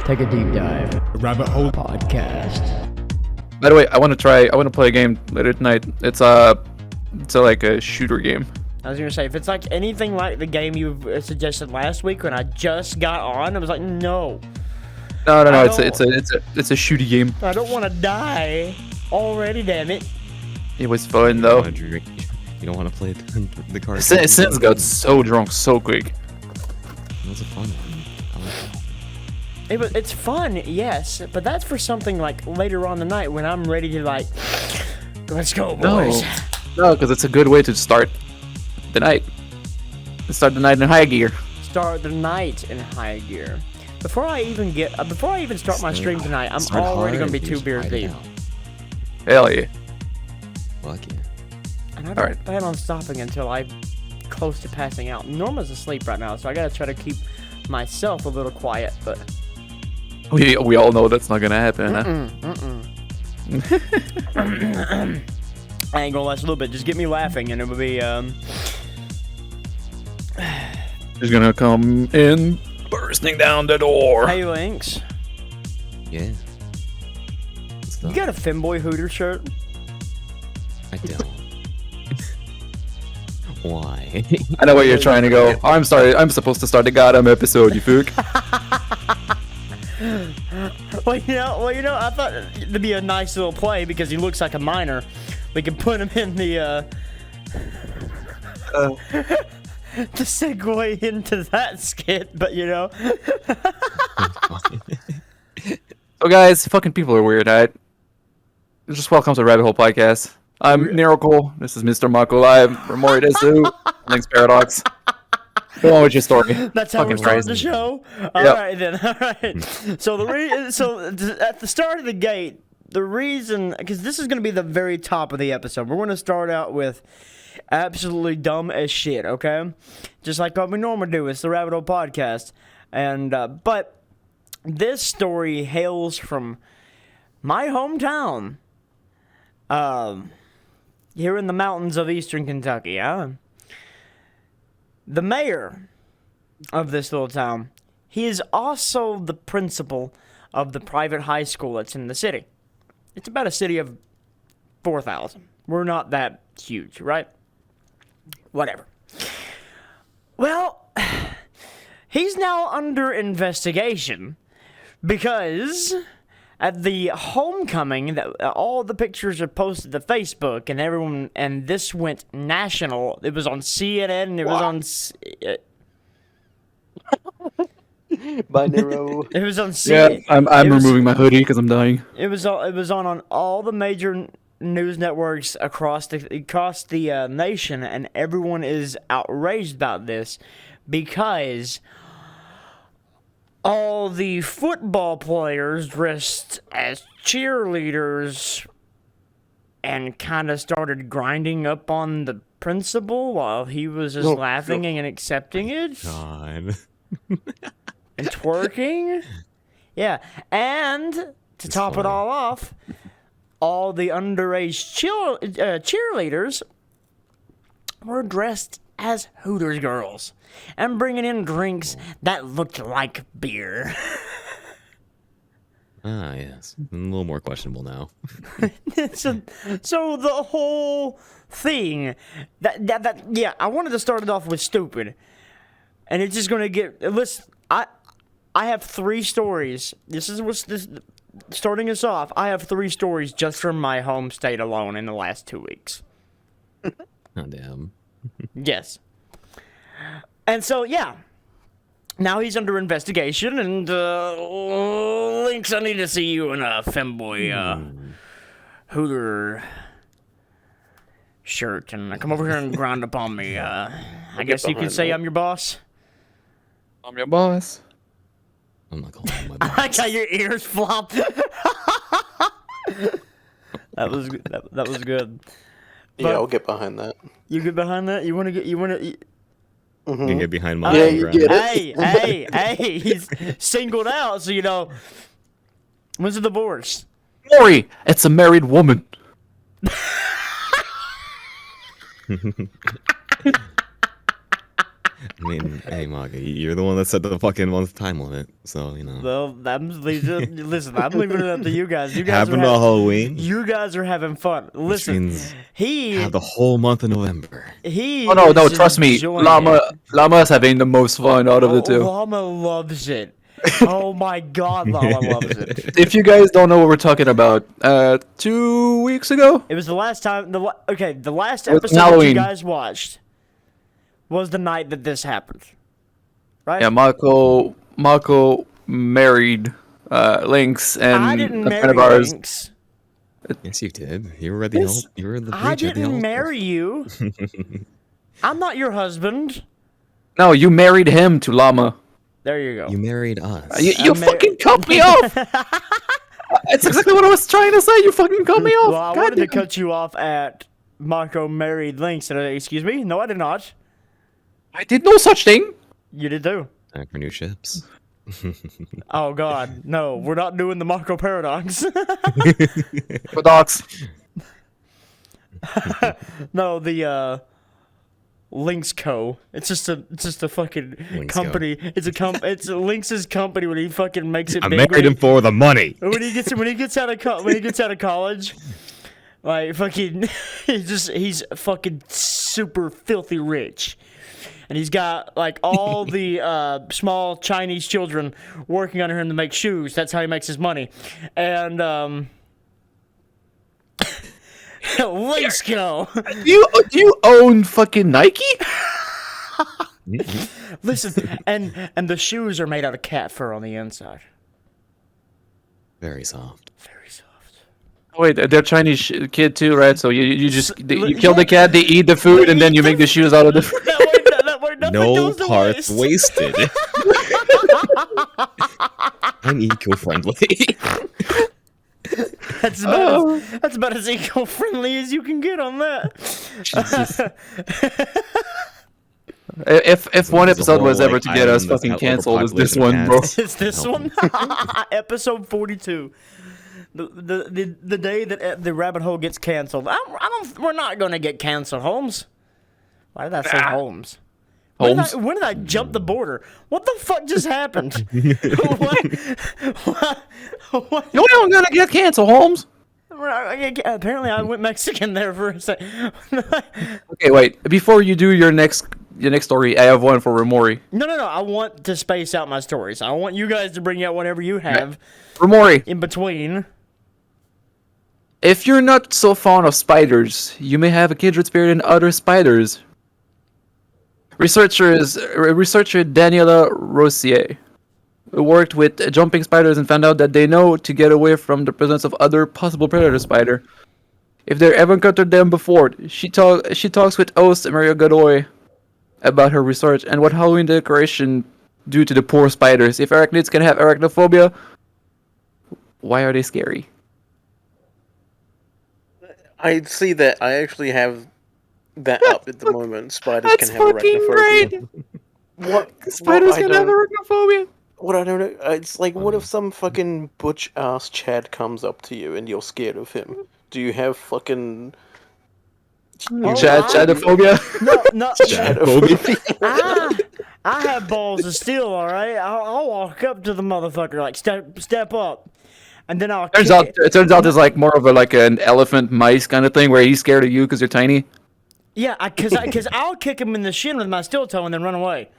Take a deep dive. Rabbit Hole Podcast. By the way, I want to play a game later tonight. It's like a shooter game. I was gonna say, if it's like anything like the game you suggested last week when I just got on, I was like, no. No. It's a shooty game. I don't want to die already. Damn it. It was fun though. You don't want to play the card. Sins got so drunk so quick. It was a fun one. I like it. It's fun, yes, but that's for something like later on the night when I'm ready to like, let's go, boys. No, because it's a good way to start the night. Start the night in high gear. Start the night in high gear. Before I even start my stream tonight, I'm already gonna be 2 beers deep. Hell yeah. Fuck yeah. And I don't plan on stopping until I'm close to passing out. Norma's asleep right now, so I gotta try to keep myself a little quiet, but We all know that's not gonna happen, I ain't gonna last a little bit. Just get me laughing, and it will be He's gonna come in, bursting down the door. Hey, Lynx. Yeah. You got a Femboy Hooter shirt? I don't. Why? I know where you're trying to go. I'm sorry, I'm supposed to start the goddamn episode, you fook. Well, you know, I thought it'd be a nice little play because he looks like a miner. We can put him in the to segue into that skit, but you know. So guys, fucking people are weird, alright? Just welcome to Rabbit Hole Podcast. I'm Nerocool. This is MrMacoLive, RemoriDesu, LynxParadox. Go on with your story. That's how we're starting the show. All right then. All right. So at the start of the gate, the reason, because this is going to be the very top of the episode, we're going to start out with absolutely dumb as shit. Okay, just like what we normally do. It's the Rabbit Hole Podcast, and but this story hails from my hometown, here in the mountains of eastern Kentucky. The mayor of this little town, he is also the principal of the private high school that's in the city. It's about a city of 4,000. We're not that huge, right? Whatever. Well, he's now under investigation because at the homecoming, that all the pictures are posted to Facebook, and everyone, and this went national. It was on CNN, and it was on. Bye, Nero. It was on CNN. Yeah, I'm removing my hoodie because I'm dying. It was on all the major news networks across the nation, and everyone is outraged about this because all the football players dressed as cheerleaders and kind of started grinding up on the principal while he was just laughing and accepting it. God. And twerking. Yeah. And to top it all off, all the underage cheerleaders were dressed as Hooters girls and bringing in drinks that looked like beer. Ah, yes. A little more questionable now. So the whole thing, yeah, I wanted to start it off with stupid, and it's just gonna get. Listen, I have 3 stories. This is what's this. Starting us off, I have 3 stories just from my home state alone in the last 2 weeks. Oh, damn. Yes. And so, yeah. Now he's under investigation, and, Lynx, I need to see you in a femboy, Hooter shirt, and come over here and grind upon me. I guess you could say I'm your boss? I'm your boss. I'm not calling him my boss. I got your ears flopped. That was good. Yeah, I'll get behind that. You get behind that? You want to? You can get behind my you get it. Hey, he's singled out, so you know. When's the divorce? Maury, it's a married woman. I mean, hey, Maga, you're the one that set the fucking month time limit, so you know. Well, listen, I'm leaving it up to you guys. You guys Happened on Halloween. You guys are having fun. Listen, means he have the whole month of November. Oh no, trust me. Llama's having the most fun out of the two. Llama loves it. Oh my god, Llama loves it. If you guys don't know what we're talking about, 2 weeks ago? It was the last time. The last It was episode that you Halloween. guys watched was the night that this happened, right? Yeah, Mako married Lynx and I didn't a marry friend of ours. Lynx. Yes, you did. You were at the Yes. you were at the breach I at the didn't altar. marry you. I'm not your husband. No, you married him to Llama. There you go. You married us. You fucking cut me off! That's exactly what I was trying to say. You fucking cut me off. Well, I God wanted to damn. cut you off at Mako married Lynx. And excuse me? No, I did not. I did no such thing. You did too. Time for new ships. Oh god, no, we're not doing the MrMacoParadox. Paradox. No, the Lynx Co. It's just a fucking Lynx Co. company. It's Lynx's company when he fucking makes it I big. married him for the money. When he gets out of college, like fucking, he's fucking super filthy rich, and he's got like all the small Chinese children working under him to make shoes. That's how he makes his money, and Lynx Co. Do you own fucking Nike? Listen, and the shoes are made out of cat fur on the inside. Very soft. Very soft. Wait, they're Chinese kid too, right? So you kill the cat, they eat the food, and then you make the shoes out of the food. That way nothing No goes to parts waste. wasted. I'm eco-friendly. That's about as eco-friendly as you can get on that. Jesus. If one There's a episode whole, was ever to get island us that's fucking got canceled, it's this overpopulated one, bro. cats. Is this one? Episode 42. The day that the rabbit hole gets canceled. We're not gonna get canceled, Holmes. Why did I say Holmes? Holmes? When did I jump the border? What the fuck just happened? What? You're not gonna get canceled, Holmes. Apparently, I went Mexican there for a second. Okay, wait. Before you do your next story, I have one for Remori. No. I want to space out my stories. I want you guys to bring out whatever you have Remori, in between. if you're not so fond of spiders, you may have a kindred spirit in other spiders. Researcher Daniela Rossier worked with jumping spiders and found out that they know to get away from the presence of other possible predator spider. If they ever encountered them before, she talks with host Maria Godoy about her research and what Halloween decoration do to the poor spiders. If arachnids can have arachnophobia, why are they scary? I see that. I actually have that up at the moment. Spiders That's can have fucking arachnophobia. great! What? Spiders what I can have don't- arachnophobia! What I don't know, it's like, what if some fucking butch ass Chad comes up to you and you're scared of him? Do you have fucking Chadophobia? No. Chadophobia? I have balls of steel, all right. I'll walk up to the motherfucker, like step up, and then I'll. It turns out there's like more of an elephant mice kind of thing where he's scared of you because you're tiny. Yeah, because I'll kick him in the shin with my steel toe and then run away.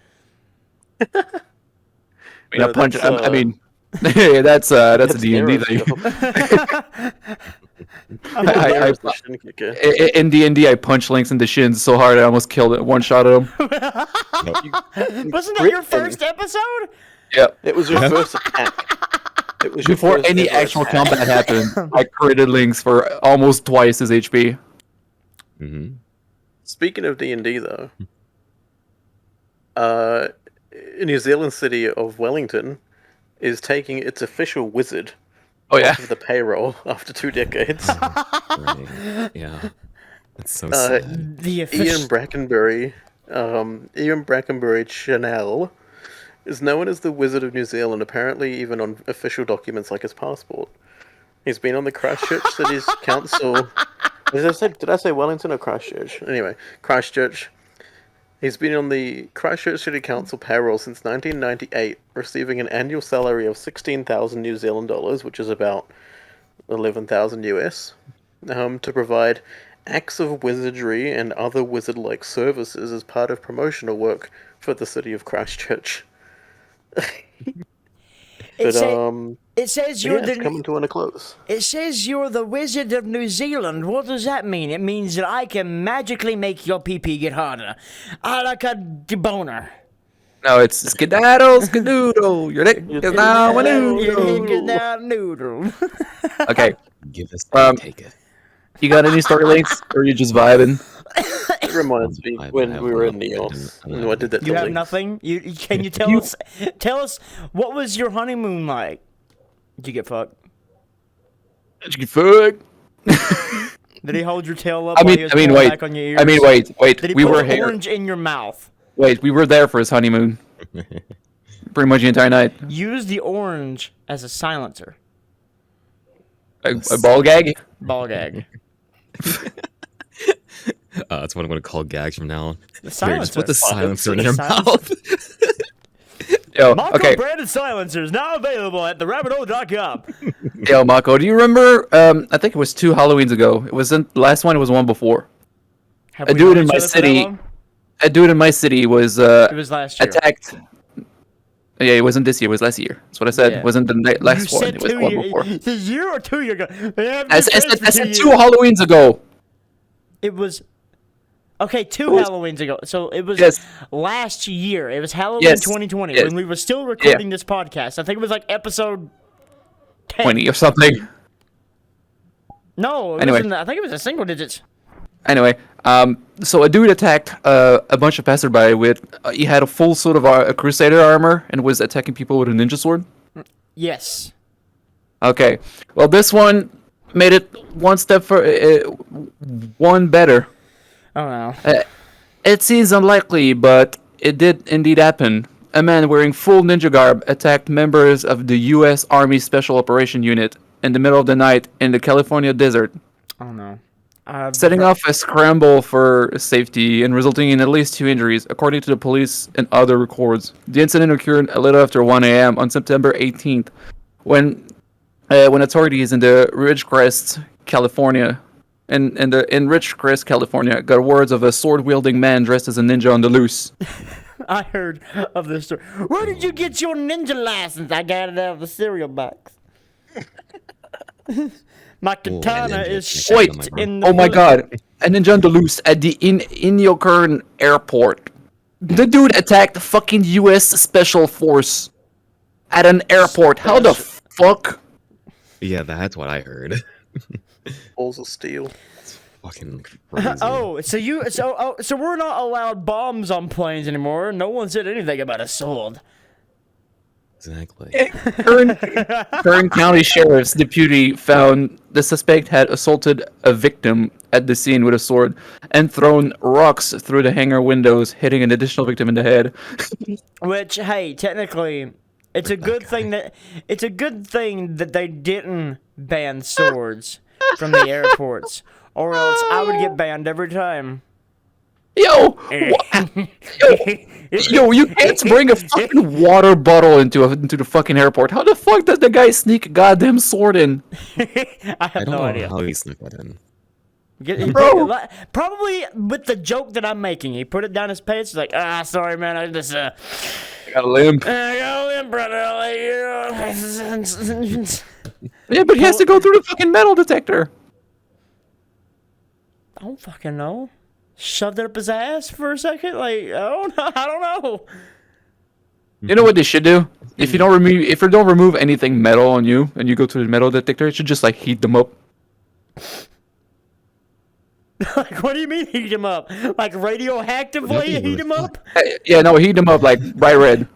I mean, No, punch. that's, I mean, that's a D&D thing. In D&D, I punch Lynx in the shins so hard I almost killed it. One shot at him. Wasn't that your first episode? Yep. It was your first attack. It was your Before first any ever actual attack. combat happened, I critted Lynx for almost twice his HP. Mm-hmm. Speaking of D&D, though, New Zealand city of Wellington is taking its official wizard Oh yeah. off of the payroll after 2 decades. Right. Yeah. That's so sad. The official. Ian Brackenbury Chanel is known as the Wizard of New Zealand, apparently even on official documents like his passport. He's been on the Christchurch City's Council. Did I say Wellington or Christchurch? Anyway, Christchurch. He's been on the Christchurch City Council payroll since 1998, receiving an annual salary of 16,000 New Zealand dollars, which is about 11,000 US, to provide acts of wizardry and other wizard-like services as part of promotional work for the city of Christchurch. It says you're it's coming to a close. It says you're the Wizard of New Zealand. What does that mean? It means that I can magically make your pee-pee get harder. I like a boner. No, it's skedaddle, skedoodle. Your dick is now a Your noodle. dick is now a noodle. Okay, Give us take it. you got any story links, or are you just vibing? It reminds me when we were in Neos. I did that. You have nothing? Can you tell us? Tell us, what was your honeymoon like? Did you get fucked? Did you get fucked? Did he hold your tail up? While he was pulling wait. back on your ears? I mean, wait. Did he We put were an here. orange in your mouth? Wait, we were there for his honeymoon. Pretty much the entire night. Use the orange as a silencer. A ball gag? Ball gag. That's what I'm gonna call gags from now on. The Here, just put the silencer. silencer in your Silencer. mouth. Yo, Mako okay. branded silencers now available at TheRabbitHole.com. Yo, Mako, do you remember? I think it was 2 Halloweens ago. It wasn't the last one. It was one before. Have A we dude known in each my other for that city. long? A dude in my city was It was last year. attacked. Yeah, it wasn't this year. It was last year. That's what I said. Yeah. It wasn't the You last one. said It was 2 one years. before. It's a year or 2 years ago. I said 2 Halloweens ago. It was. Okay, 2 was- Halloweens ago. So it was Yes. last year. It was Halloween Yes. 2020 Yes. when we were still recording this podcast. I think it was like episode 10. 20 or something. No, it Anyway. wasn't, I think it was a single digits. Anyway, so a dude attacked a bunch of passerby with. He had a full suit of a crusader armor and was attacking people with a ninja sword. Yes. Okay, well this one made it one step for one better. Oh no. It seems unlikely, but it did indeed happen. A man wearing full ninja garb attacked members of the U.S. Army Special Operation Unit in the middle of the night in the California desert, Oh no. setting off a scramble for safety and resulting in at least 2 injuries, according to the police and other records. The incident occurred a little after 1 a.m. on September 18th, when authorities in the Ridgecrest, California, in Ridgecrest, California, got words of a sword-wielding man dressed as a ninja on the loose. I heard of this story. Where did you get your ninja license? I got it out of the cereal box. My katana ninja. is Wait, shaped in the Oh my god, a ninja on the loose at the Inyokurn airport. The dude attacked the fucking U.S. Special Force at an airport. How the fuck? Yeah, that's what I heard. Balls of steel. Fucking crazy. So we're not allowed bombs on planes anymore. No one said anything about a sword. Exactly. Kern County Sheriff's deputy found the suspect had assaulted a victim at the scene with a sword and thrown rocks through the hangar windows, hitting an additional victim in the head. Which, hey, technically, it's a good thing that they didn't ban swords from the airports, or else I would get banned every time. Yo, yo, you can't bring a fucking water bottle into the fucking airport. How the fuck did the guy sneak a goddamn sword in? I I have don't no know idea. how he snuck that in. Probably with the joke that I'm making. He put it down his pants. He's like, sorry, man. I just, I got a limp. I got a limp, brother. I'll let you. Yeah, but he has to go through the fucking metal detector. I don't fucking know. Shoved it up his ass for a second? Like, I don't know. You know what they should do? If you don't remove anything metal on you and you go to the metal detector, it should just like heat them up. Like, what do you mean heat him up? Like radioactively heat him up? Yeah, no, heat them up like bright red.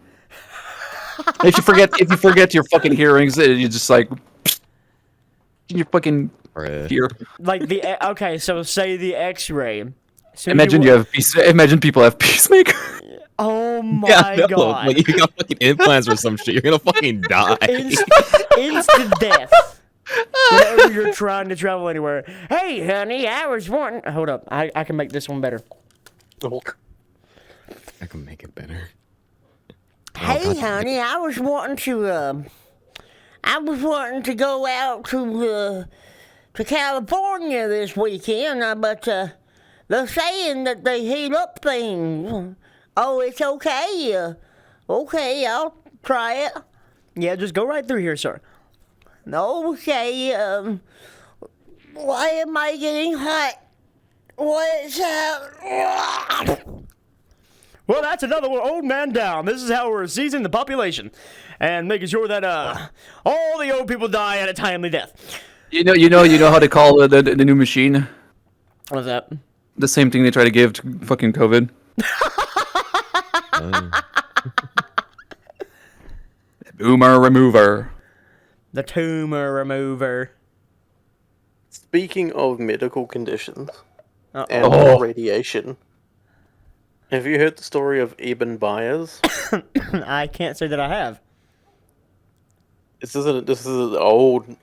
If you forget your fucking hearings, you just like you fucking Or, hear. Like okay, so say the X-ray. So Imagine people have pacemaker. Oh my yeah, no, god! like you got fucking implants or some shit. You're gonna fucking die. Instant death. Whenever you're trying to travel anywhere. Hey, honey, I was wanting. Hold up, I can make this one better. can make it better. Hey, honey, I was wanting to go out to California this weekend, but they're saying that they heat up things. Oh, it's okay. Okay, I'll try it. Yeah, just go right through here, sir. Okay, why am I getting hot? What's up? Well, that's another old man down. This is how we're seizing the population and making sure that all the old people die at a timely death. You know how they call the new machine? What's that? The same thing they try to give to fucking COVID. Boomer remover. The tumor remover. Speaking of medical conditions and Uh-oh. radiation, have you heard the story of Ibn Byers? I can't say that I have. This is an old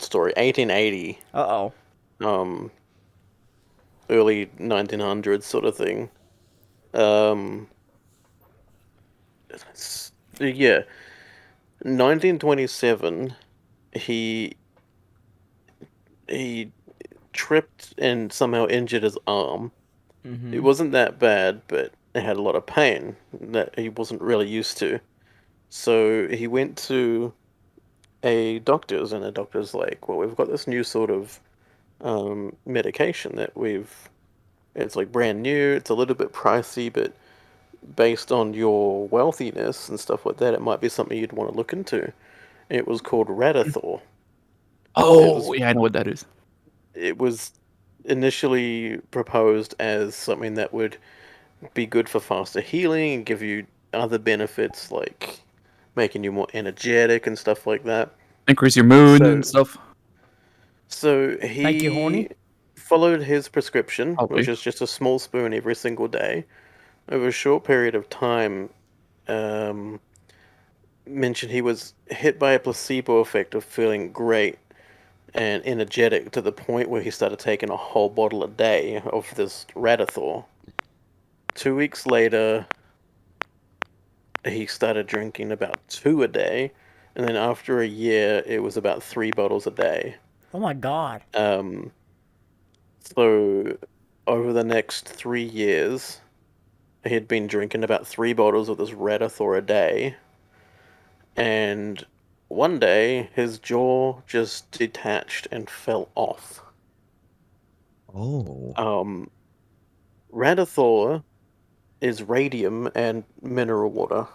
story, 1880, Uh-oh. early 1900s sort of thing. Yeah, 1927. He tripped and somehow injured his arm. It wasn't that bad, but it had a lot of pain that he wasn't really used to. So he went to a doctor's, and the doctor's like, well, we've got this new sort of medication that it's like brand new, it's a little bit pricey, but based on your wealthiness and stuff like that, it might be something you'd want to look into. It was called Radithor. Oh, yeah, I know what that is. It was initially proposed as something that would be good for faster healing and give you other benefits like making you more energetic and stuff like that. Increase your mood and stuff. So Thank you, horny. followed his prescription, Okay. which is just a small spoon every single day. Over a short period of time, mentioned he was hit by a placebo effect of feeling great and energetic to the point where he started taking a whole bottle a day of this Radithor. 2 weeks later, he started drinking about 2 a day, and then after a year, it was about 3 bottles a day. Oh my god. So over the next 3 years, he had been drinking about 3 bottles of this Radithor a day, and one day his jaw just detached and fell off. Oh. Radithor is radium and mineral water.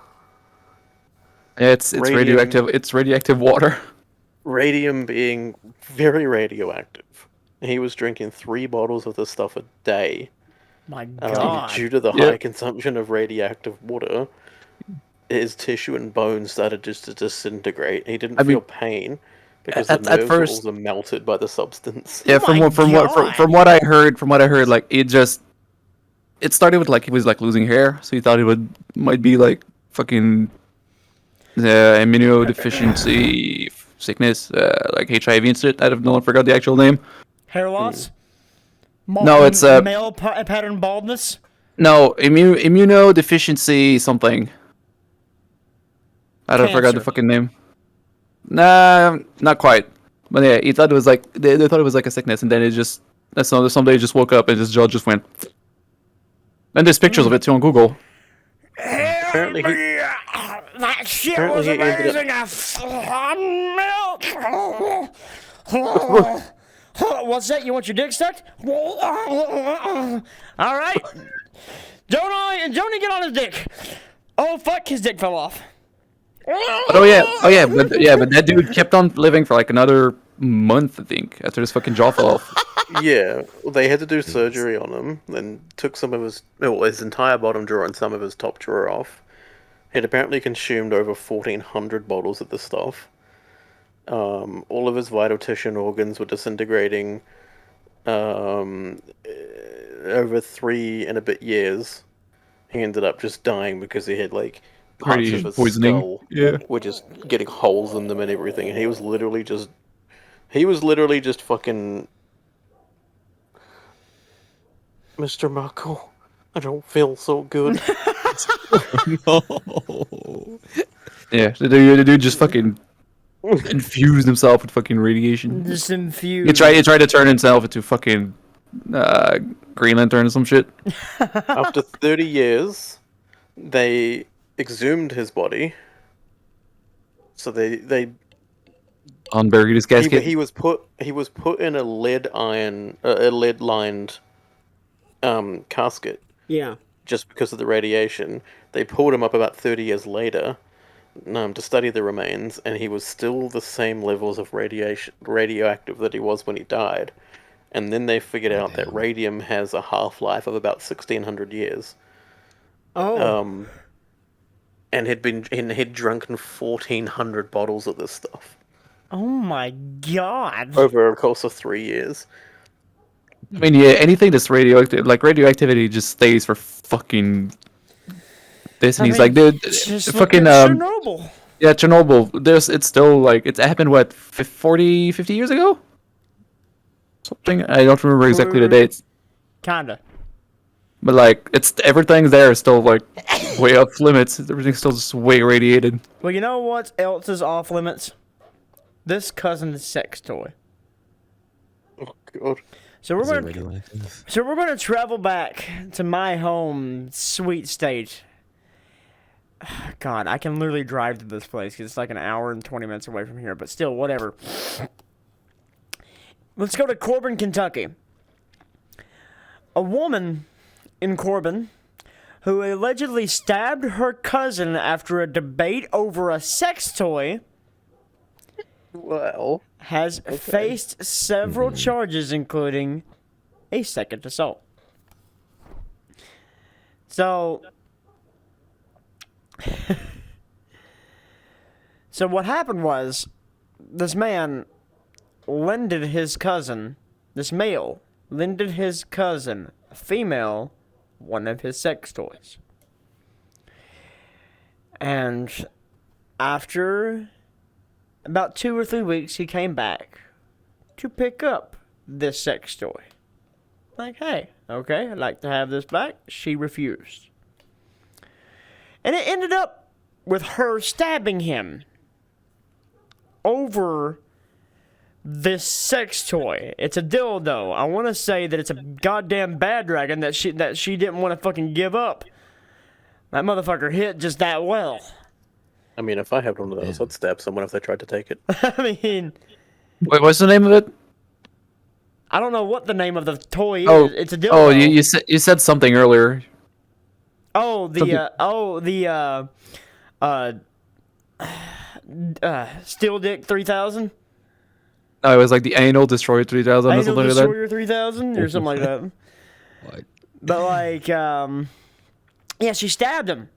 Yeah, it's radioactive. It's radioactive water. Radium being very radioactive. He was drinking 3 bottles of this stuff a day. My god. Due to the high consumption of radioactive water, his tissue and bones started just to disintegrate. He didn't feel pain because the nerves were also melted by the substance. Yeah, from what I heard, like it started with like he was like losing hair, so he thought it might be like fucking immunodeficiency sickness, like HIV and shit. I forgot the actual name. Hair loss? No, it's male pattern baldness? No, immunodeficiency something. I forgot the fucking name. Nah, not quite. But yeah, he thought it was like they thought it was like a sickness, and then it just someday he just woke up and his jaw just went. And there's pictures of it too on Google. Apparently That shit was amazing. Milk. What's that? You want your dick sucked? All right. Joni, get on his dick. Oh fuck, his dick fell off. But but that dude kept on living for like another month, I think, after his fucking jaw fell off. Yeah, they had to do surgery on him and took some of his entire bottom drawer and some of his top drawer off. He'd apparently consumed over 1,400 bottles of this stuff. All of his vital tissue and organs were disintegrating over 3 and a bit years. He ended up just dying because he had like parts of his skull were just getting holes in them and everything, and he was literally just fucking Mr. Mako, I don't feel so good. No. Yeah, the dude just fucking infused himself with fucking radiation. Just infused. He tried to turn himself into fucking Green Lantern or some shit. After 30 years, they exhumed his body. So they Unburied his casket. he was put in a lead lined casket Yeah. just because of the radiation. They pulled him up about 30 years later to study the remains, and he was still the same levels of radioactive that he was when he died. And then they figured out that radium has a half-life of about 1,600 years. Oh. And he'd drunken 1,400 bottles of this stuff Oh my god. over a course of 3 years. I mean, yeah, anything that's radioactive, like radioactivity, just stays for fucking this. And I he's mean, like, dude, just look fucking at Chernobyl. yeah, Chernobyl. It's still like it's happened. What 40, 50 years ago? Something I don't remember exactly the dates. Kinda. But like, it's everything there is still like way off limits. Everything's still just way irradiated. Well, you know what else is off limits? This cousin's sex toy. Oh, God. So we're Is it gonna radioactive? travel back to my home sweet state. God, I can literally drive to this place because it's like an hour and 20 minutes away from here. But still, whatever. Let's go to Corbin, Kentucky. A woman in Corbin who allegedly stabbed her cousin after a debate over a sex toy Well, has faced several charges, including a second assault. So what happened was this man lended his cousin, this male, lended his cousin, a female, one of his sex toys. And after about 2 or 3 weeks, he came back to pick up this sex toy. Like, hey, okay, I'd like to have this back. She refused. And it ended up with her stabbing him over this sex toy. It's a dildo. I want to say that it's a goddamn bad dragon that she didn't want to fucking give up. That motherfucker hit just that well. I mean, if I had one of those, I'd stab someone if they tried to take it. I mean, Wait, what's the name of it? I don't know what the name of the toy Oh, is. It's a dildo. oh, you said something earlier. Steel Dick 3000? No, it was like the Anal Destroyer 3000 or Anal something like that. Destroyer 3000 or something like that. What? But like, yeah, she stabbed him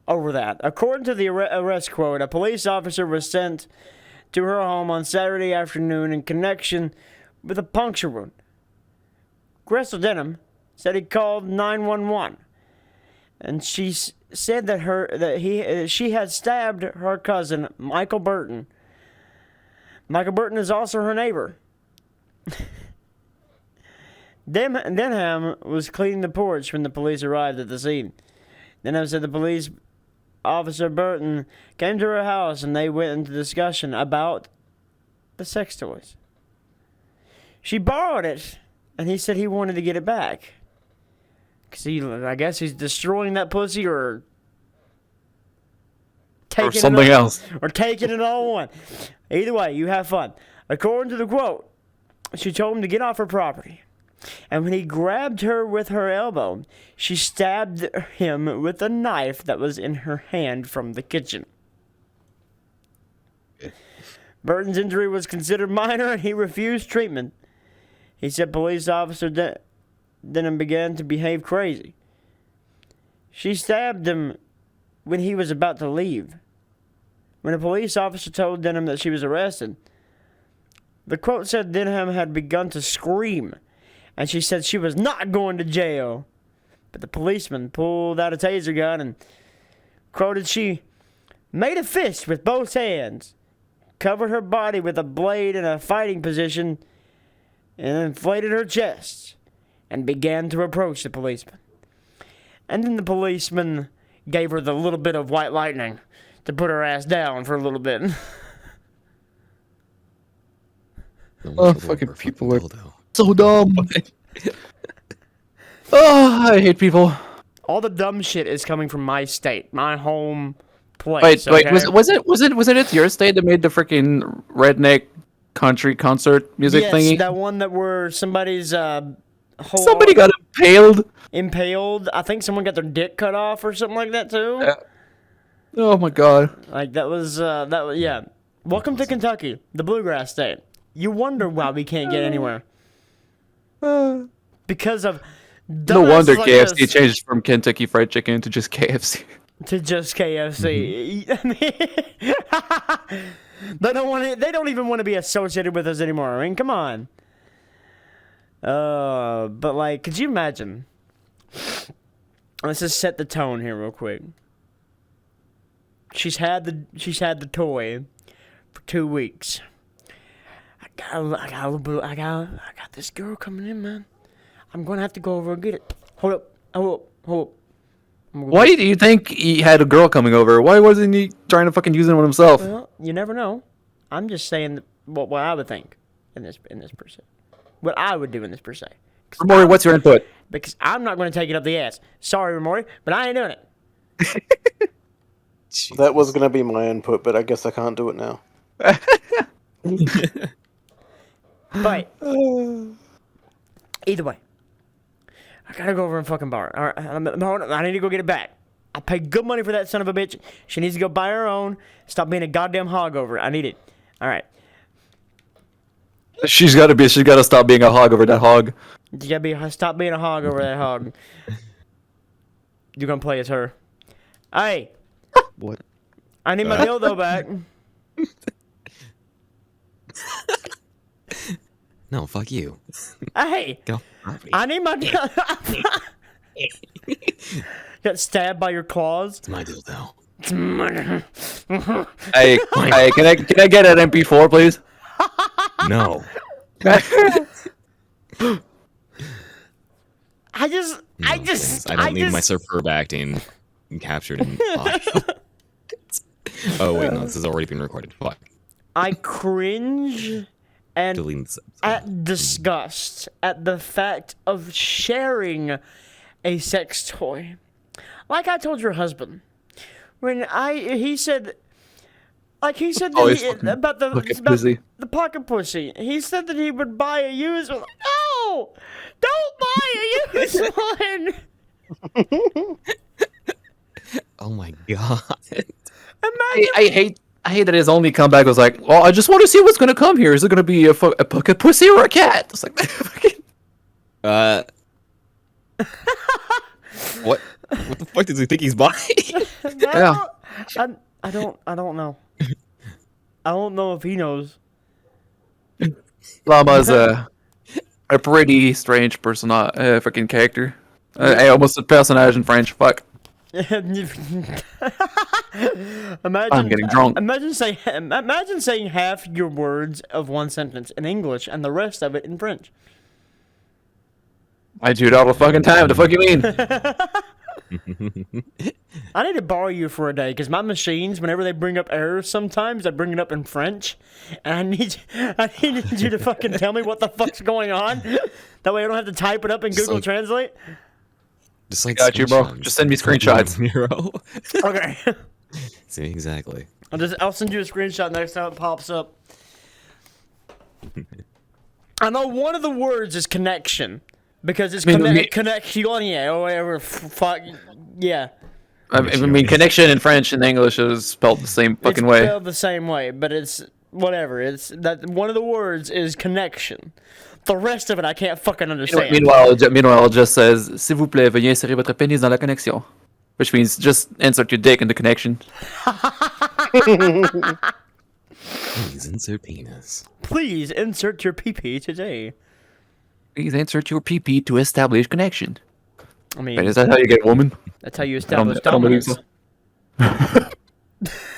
over that. According to the arrest quote, a police officer was sent to her home on Saturday afternoon in connection with a puncture wound. Gressel Denham said he called 911, and she said that she had stabbed her cousin Michael Burton. Michael Burton is also her neighbor. Denham was cleaning the porch when the police arrived at the scene. Denham said the police officer Burton came to her house and they went into discussion about the sex toys. She borrowed it, and he said he wanted to get it back. Cause I guess he's destroying that pussy or taking Or something else. Or taking it all on. Either way, you have fun. According to the quote, she told him to get off her property. And when he grabbed her with her elbow, she stabbed him with a knife that was in her hand from the kitchen. Burton's injury was considered minor and he refused treatment. He said police officer Denham began to behave crazy. She stabbed him when he was about to leave. When a police officer told Denham that she was arrested, the quote said Denham had begun to scream, and she said she was not going to jail. But the policeman pulled out a taser gun and quoted she made a fist with both hands, covered her body with a blade in a fighting position, and inflated her chest, and began to approach the policeman. And then the policeman gave her the little bit of white lightning to put her ass down for a little bit. No fucking over people are dildo. so dumb. Oh, I hate people. All the dumb shit is coming from my state, my home place. Wait, okay? was it your state that made the freaking redneck country concert music yes, thingy? that one that where somebody's Somebody got impaled. impaled. I think someone got their dick cut off or something like that too. Oh my god. Like that was yeah. Welcome to Kentucky, the bluegrass state. You wonder why we can't get anywhere. Because of No wonder like KFC this. changed from Kentucky Fried Chicken to just KFC. To just KFC. They don't even want to be associated with us anymore. I mean, come on. But like, could you imagine? Let's just set the tone here real quick. She's had the toy for 2 weeks. I got this girl coming in, man. I'm gonna have to go over and get it. Hold up. Why do you think he had a girl coming over? Why wasn't he trying to fucking use it on himself? Well, you never know. I'm just saying what I would think in this per se. What I would do in this per se. Remori, what's your input? Because I'm not going to take it up the ass. Sorry, Remori, but I ain't doing it. That was gonna be my input, but I guess I can't do it now. But either way, I gotta go over and fucking borrow it. All right, I need to go get it back. I paid good money for that son of a bitch. She needs to go buy her own. Stop being a goddamn hog over it. I need it. All right. She's gotta stop being a hog over that hog. You gotta stop being a hog over that hog. You're gonna play as her. Hey, What? I need my dildo back. No, fuck you. Hey, Go. I need my dildo. Got stabbed by your claws. It's my dildo. Hey, can I get an MP4, please? No. I just I don't need my superb acting captured in audio. Oh wait, no, this has already been recorded. Fuck. I cringe and Deleting this episode. at disgust at the fact of sharing a sex toy. Like I told your husband, when he said that Always he, fucking about the pocket about pussy. the pocket pussy. He said that he would buy a used one. No, don't buy a used one. Oh my god. Imagine. I hate that his only comeback was like, well, I just want to see what's gonna come here. Is it gonna be a pocket pussy or a cat? It's like, fucking. What the fuck does he think he's buying? Yeah. I don't know. I don't know if he knows. Llama's a pretty strange freaking character. I almost said personage in French. Fuck. Imagine, I'm getting drunk. Imagine saying half your words of one sentence in English and the rest of it in French. I do it all the fucking time. The fuck you mean? I need to borrow you for a day because my machines, whenever they bring up errors, sometimes they bring it up in French, and I need you to fucking tell me what the fuck's going on. That way I don't have to type it up in Google Translate. Just like Got you, bro. screenshots. Just send me screenshots. Nero. Okay. See, exactly. I'll send you a screenshot next time it pops up. I know one of the words is connection because it's connection or whatever. Fuck yeah. I mean, connection in French and English is spelled the same fucking way. It's spelled the same way, but it's whatever. It's that one of the words is connection. The rest of it I can't fucking understand. Meanwhile, it just says, s'il vous plaît, veuillez insérer votre pénis dans la connexion. Which means just insert your dick in the connection. Please insert penis. Please insert your pee-pee today. Please insert your PP to establish connection. I mean, Wait, is that how you get a woman? that's how you establish I don't believe dominance. so.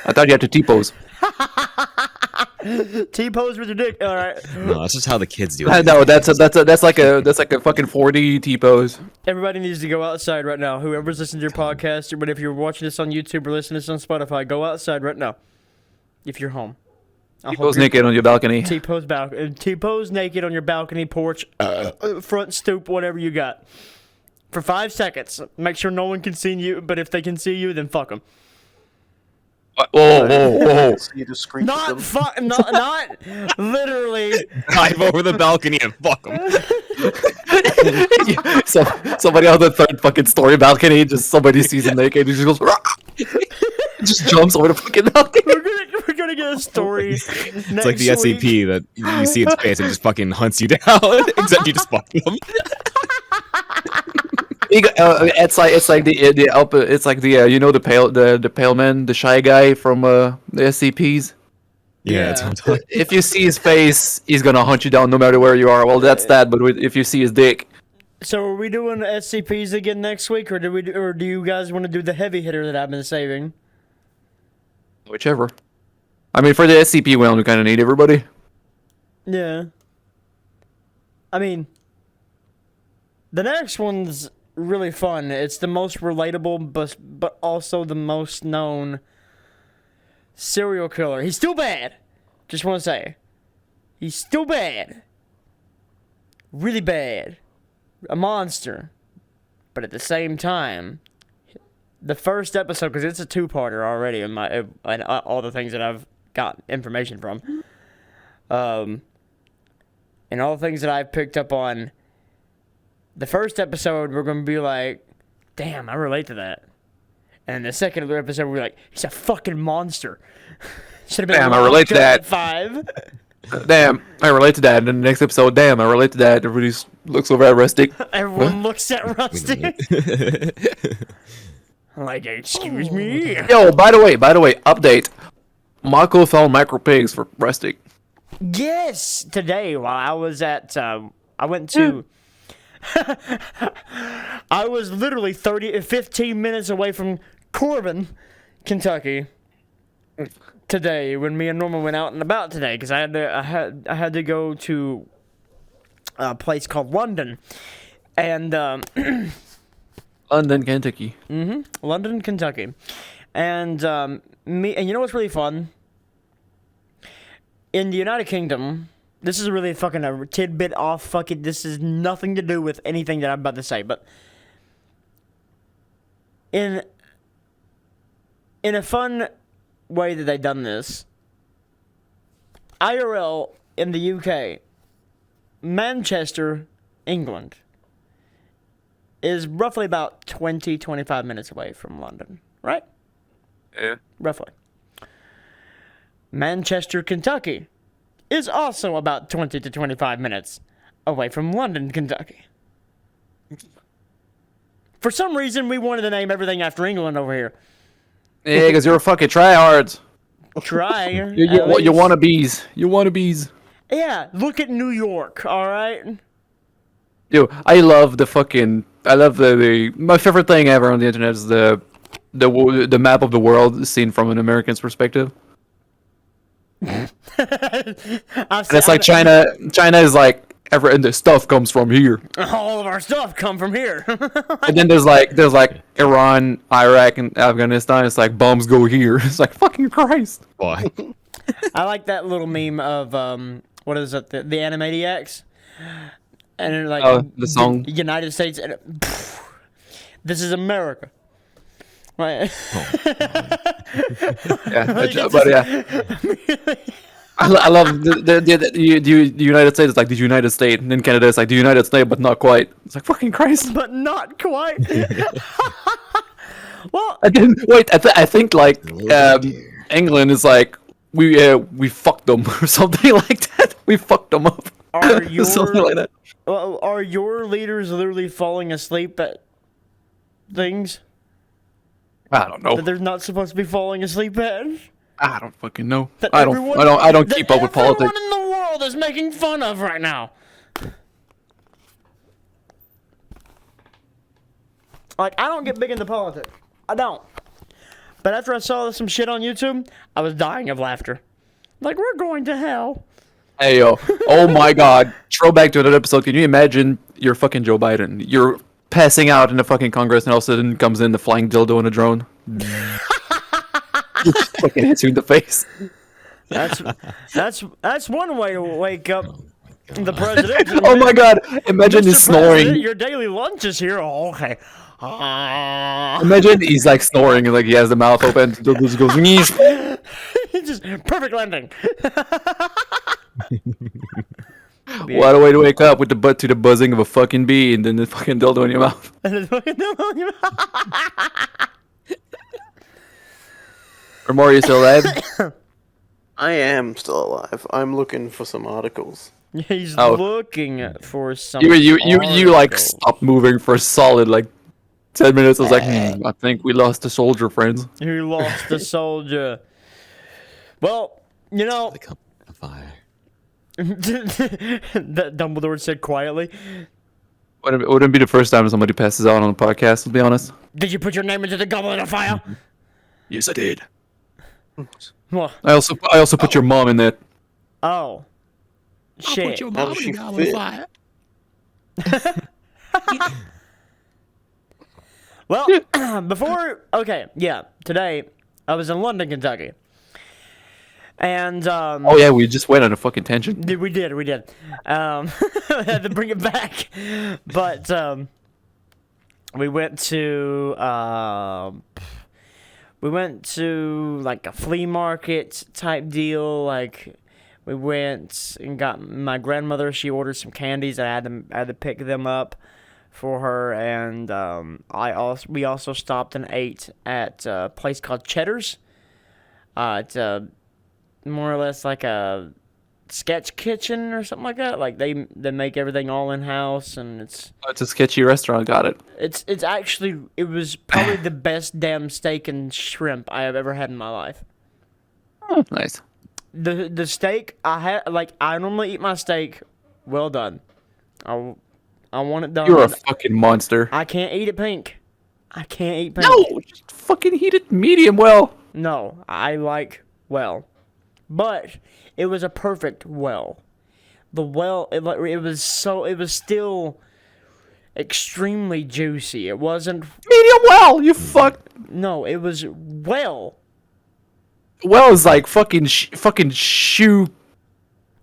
I thought you had to T-pose. T-pose with your dick. All right. No, that's just how the kids do I it. know that's like a fucking 4D T pose. Everybody needs to go outside right now. Whoever's listening to your podcast, but if you're watching this on YouTube or listening to this on Spotify, go outside right now. If you're home. T-pose naked on your balcony. T-pose naked on your balcony, porch, front stoop, whatever you got. For 5 seconds. Make sure no one can see you, but if they can see you, then fuck them. Whoa. You just screech at them. Not literally. Dive over the balcony and fuck them. So somebody on the third fucking story balcony, just somebody sees him naked, he just goes, "Rah!" Just jumps over the fucking balcony. We're gonna get a story. It's like the SCP that you see its face and just fucking hunts you down, except you just fuck them. It's like the pale man, the shy guy from the SCPs. Yeah, that's what I'm talking. If you see his face, he's gonna hunt you down no matter where you are. Well, that's that. But if you see his dick, So are we doing SCPs again next week, or do you guys want to do the heavy hitter that I've been saving? whichever. I mean, for the SCP one, we kind of need everybody. Yeah. I mean, the next one's really fun. It's the most relatable, but also the most known serial killer. He's still bad. Just want to say. He's still bad. Really bad. A monster. But at the same time, the first episode, because it's a two-parter already in all the things that I've got information from. And all the things that I've picked up on, the first episode, we're going to be like, damn, I relate to that. And the second episode, we're like, he's a fucking monster. Should have been Damn, I relate to that. 5. Damn, I relate to that. And then the next episode, damn, I relate to that. Everybody looks over at Rustic. Everyone looks at Rusty. Like, excuse me. Yo, by the way, update. Mako found micro pigs for Rustic. Yes, today while I was at, I went to, I was literally 15 minutes away from Corbin, Kentucky. Today, when me and Norman went out and about today, because I had to go to a place called London, and London, Kentucky. London, Kentucky, and and you know what's really fun? In the United Kingdom, this is really fucking a tidbit off. Fuck it, this has nothing to do with anything that I'm about to say, but in a fun way that they done this, IRL in the UK, Manchester, England, is roughly about 20-25 minutes away from London, right? Yeah. Roughly. Manchester, Kentucky is also about 20 to 25 minutes away from London, Kentucky. For some reason, we wanted to name everything after England over here. Yeah, because you're a fucking tryhard. Try. You wannabes. You wannabes. Yeah, look at New York, alright? Yo, I love the my favorite thing ever on the internet is the map of the world seen from an American's perspective. And it's like China is like, and the stuff comes from here. All of our stuff come from here. And then there's like Iran, Iraq, and Afghanistan. It's like bombs go here. It's like fucking Christ. Why? I like that little meme of what is it? The Animaniacs, and it, like the song United States, and this is America. Right. Yeah, but yeah. I love the United States. It's like the United States, and then Canada is like the United States, but not quite. It's like fucking Christ. But not quite. Well, And then wait, I think like England is like we fucked them or something like that. We fucked them up. Are your something like that? Are your leaders literally falling asleep at things I don't know. that they're not supposed to be falling asleep at? I don't fucking know. That I don't that keep up with politics. Everyone in the world is making fun of right now. Like, I don't get big into politics. I don't. But after I saw some shit on YouTube, I was dying of laughter. Like, we're going to hell. Hey, yo. Oh my god. Throwback to another episode. Can you imagine you're fucking Joe Biden? You're passing out in the fucking Congress and all of a sudden comes in the flying dildo in a drone. Just fucking hits you in the face. That's one way to wake up the president. Oh my god. Imagine he's Mr. snoring. President, your daily lunch is here. Oh, okay. Imagine he's like snoring and like he has the mouth open. Dildo just goes. "Neesh." Just perfect landing. What a way to wake up with the butt to the buzzing of a fucking bee and then the fucking dildo in your mouth. Remori, you still alive? I am still alive. I'm looking for some articles. He's Oh. looking for some. You like stopped moving for a solid like 10 minutes. I was like, I think we lost a soldier, friends. He lost a soldier. Well, you know, The cup of fire. that Dumbledore said quietly. Wouldn't be the first time somebody passes out on a podcast, to be honest. Did you put your name into the goblet of fire? Yes, I did. Well, I also put your mom in that. oh. Shit. How does she fit? Well, today I was in London, Kentucky. And, Oh yeah, we just went on a fucking tangent. we did. I had to bring it back. But, we went to like a flea market type deal. Like, we went and got my grandmother. She ordered some candies. I had to pick them up for her, and we also stopped and ate at a place called Cheddar's. It's more or less like a sketch kitchen or something like that. Like they make everything all in house, and it's It's a sketchy restaurant. Got it. it's actually it was probably the best damn steak and shrimp I have ever had in my life. Oh, nice. The steak I had, like, I normally eat my steak well done. I want it done. You're a fucking monster. I can't eat it pink. I can't eat pink. No, just fucking heat it medium well. No, I like well. But it was a perfect well. The well, it was still extremely juicy. It wasn't. Medium well. You fuck. No, it was well. Well is like fucking shoe.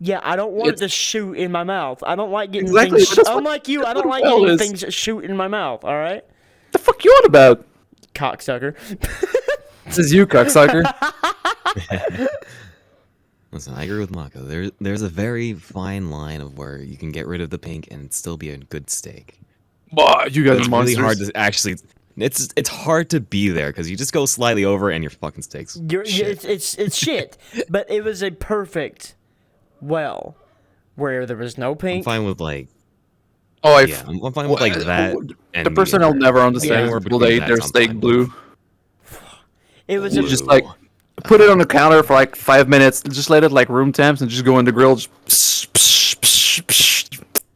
Yeah, I don't want it to shoot in my mouth. I don't like getting Exactly, things. but that's what- Unlike you, I that's don't what like well getting is. things that shoot in my mouth. All right, The fuck you on about? cocksucker. This is you, cocksucker. Listen, I agree with Mako. There's a very fine line of where you can get rid of the pink and still be a good steak. Boy, you guys It's are really monsters. hard to actually. It's hard to be there because you just go slightly over and your fucking steaks. Shit. It's shit. But it was a perfect well, where there was no I'm pink. fine with like. Oh, Yeah, I'm fine with like that. The person I'll never understand Anywhere is people between that eat their that's steak fine. blue. It was You a, just like put it on the counter for like 5 minutes. Just let it like room temps and just go in the grill. Just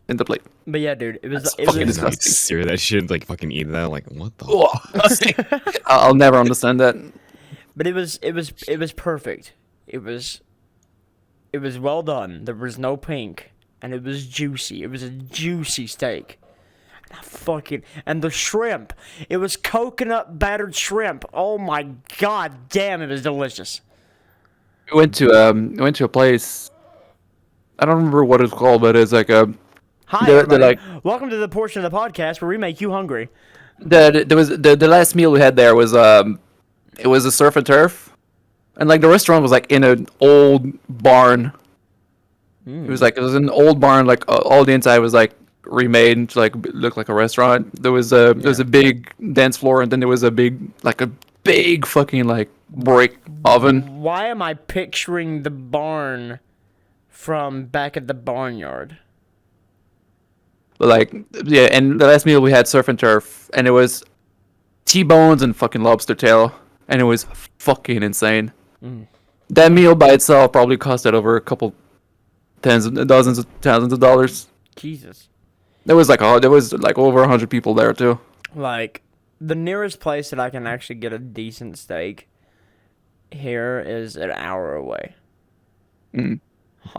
in the plate. but yeah, dude, it was. It fucking was disgusting. Sear that shit, like fucking eat that. Like what the? Oh, I'll never understand that. but it was perfect. It was well done. There was no pink, and it was juicy. It was a juicy steak. And the shrimp. It was coconut battered shrimp. Oh my god damn, it was delicious. We went to a place. I don't remember what it's called, but it's like a. Hi, They're everybody. like- Welcome to the portion of the podcast where we make you hungry. The last meal we had there was it was a surf and turf, and like the restaurant was like in an old barn. It was an old barn, like all the inside was like remade to like look like a restaurant. There was a big dance floor, and then there was a big fucking like brick oven. Why am I picturing the barn from back at the barnyard? But like yeah, and the last meal we had surf and turf, and it was T-bones and fucking lobster tail, and it was fucking insane. That meal by itself probably costed over a couple dozens of thousands of dollars. Jesus. There was like over 100 people there too. Like, the nearest place that I can actually get a decent steak here is an hour away. Mm.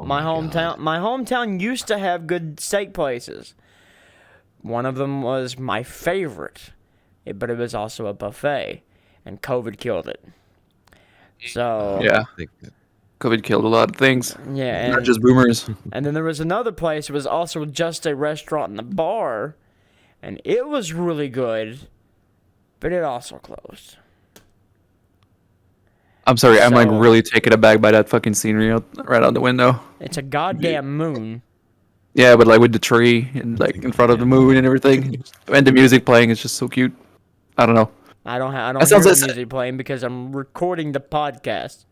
My hometown used to have good steak places. One of them was my favorite, but it was also a buffet, and COVID killed it. So Yeah. COVID killed a lot of things. yeah, Not and, just boomers. and then there was another place. It was also just a restaurant and a bar, and it was really good, but it also closed. I'm sorry, I'm like So- really taken aback by that fucking scenery right out the window. It's a goddamn moon. Yeah, but like with the tree and like in front of the moon and everything, and the music playing is just so cute. I don't know. I don't That hear sounds the like- music playing because I'm recording the podcast.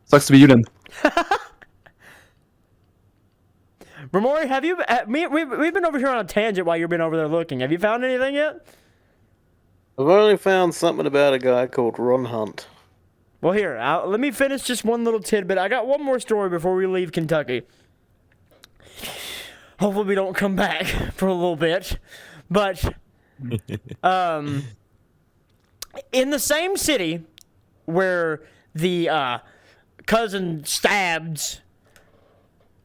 Sucks to be you then. Remori, have you? We've been over here on a tangent while you've been over there looking. Have you found anything yet? I've only found something about a guy called Ron Hunt. Well, here, let me finish just one little tidbit. I got one more story before we leave Kentucky. Hopefully, we don't come back for a little bit, but in the same city where the cousin stabbed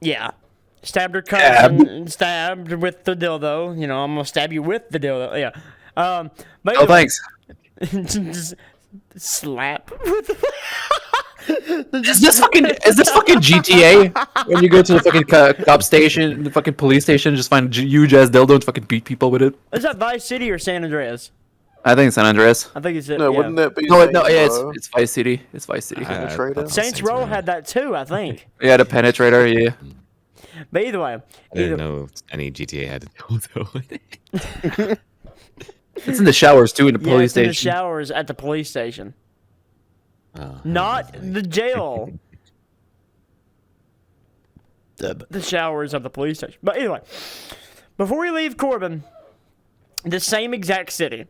her cousin and stabbed with the dildo. You know, I'm gonna stab you with the dildo. Yeah. But Oh, thanks. just slap with the Is this fucking GTA? When you go to the fucking cop station, the fucking police station, just find a huge ass dildo and fucking beat people with it. Is that Vice City or San Andreas? I think it's San Andreas. I think it's No, yeah. wouldn't that be? No, Saints yeah, Row? it's Vice City. It's Vice City. Penetrator? Saints Row had that too, I think. Yeah, the penetrator. Yeah. But either way, I didn't know any GTA had dildo. It's in the showers too in the yeah, police it's in the station. showers at the police station, Oh, not the jail. The showers of the police station. But anyway, before we leave Corbin, the same exact city.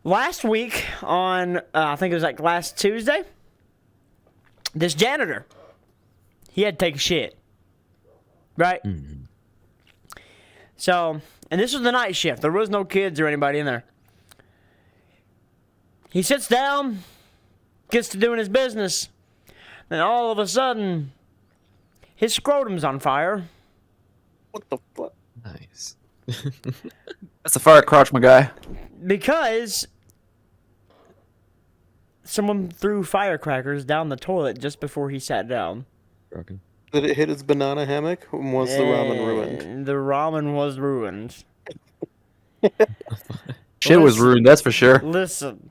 Last week on, I think it was like last Tuesday, this janitor, he had to take a shit. Right? So, and this was the night shift. There was no kids or anybody in there. He sits down, gets to doing his business, then all of a sudden, his scrotum's on fire. What the fuck? nice. That's a fire crotch, my guy. Because someone threw firecrackers down the toilet just before he sat down. Broken. Did it hit his banana hammock? Or was the ramen ruined? The ramen was ruined. Shit was ruined, that's for sure. Listen.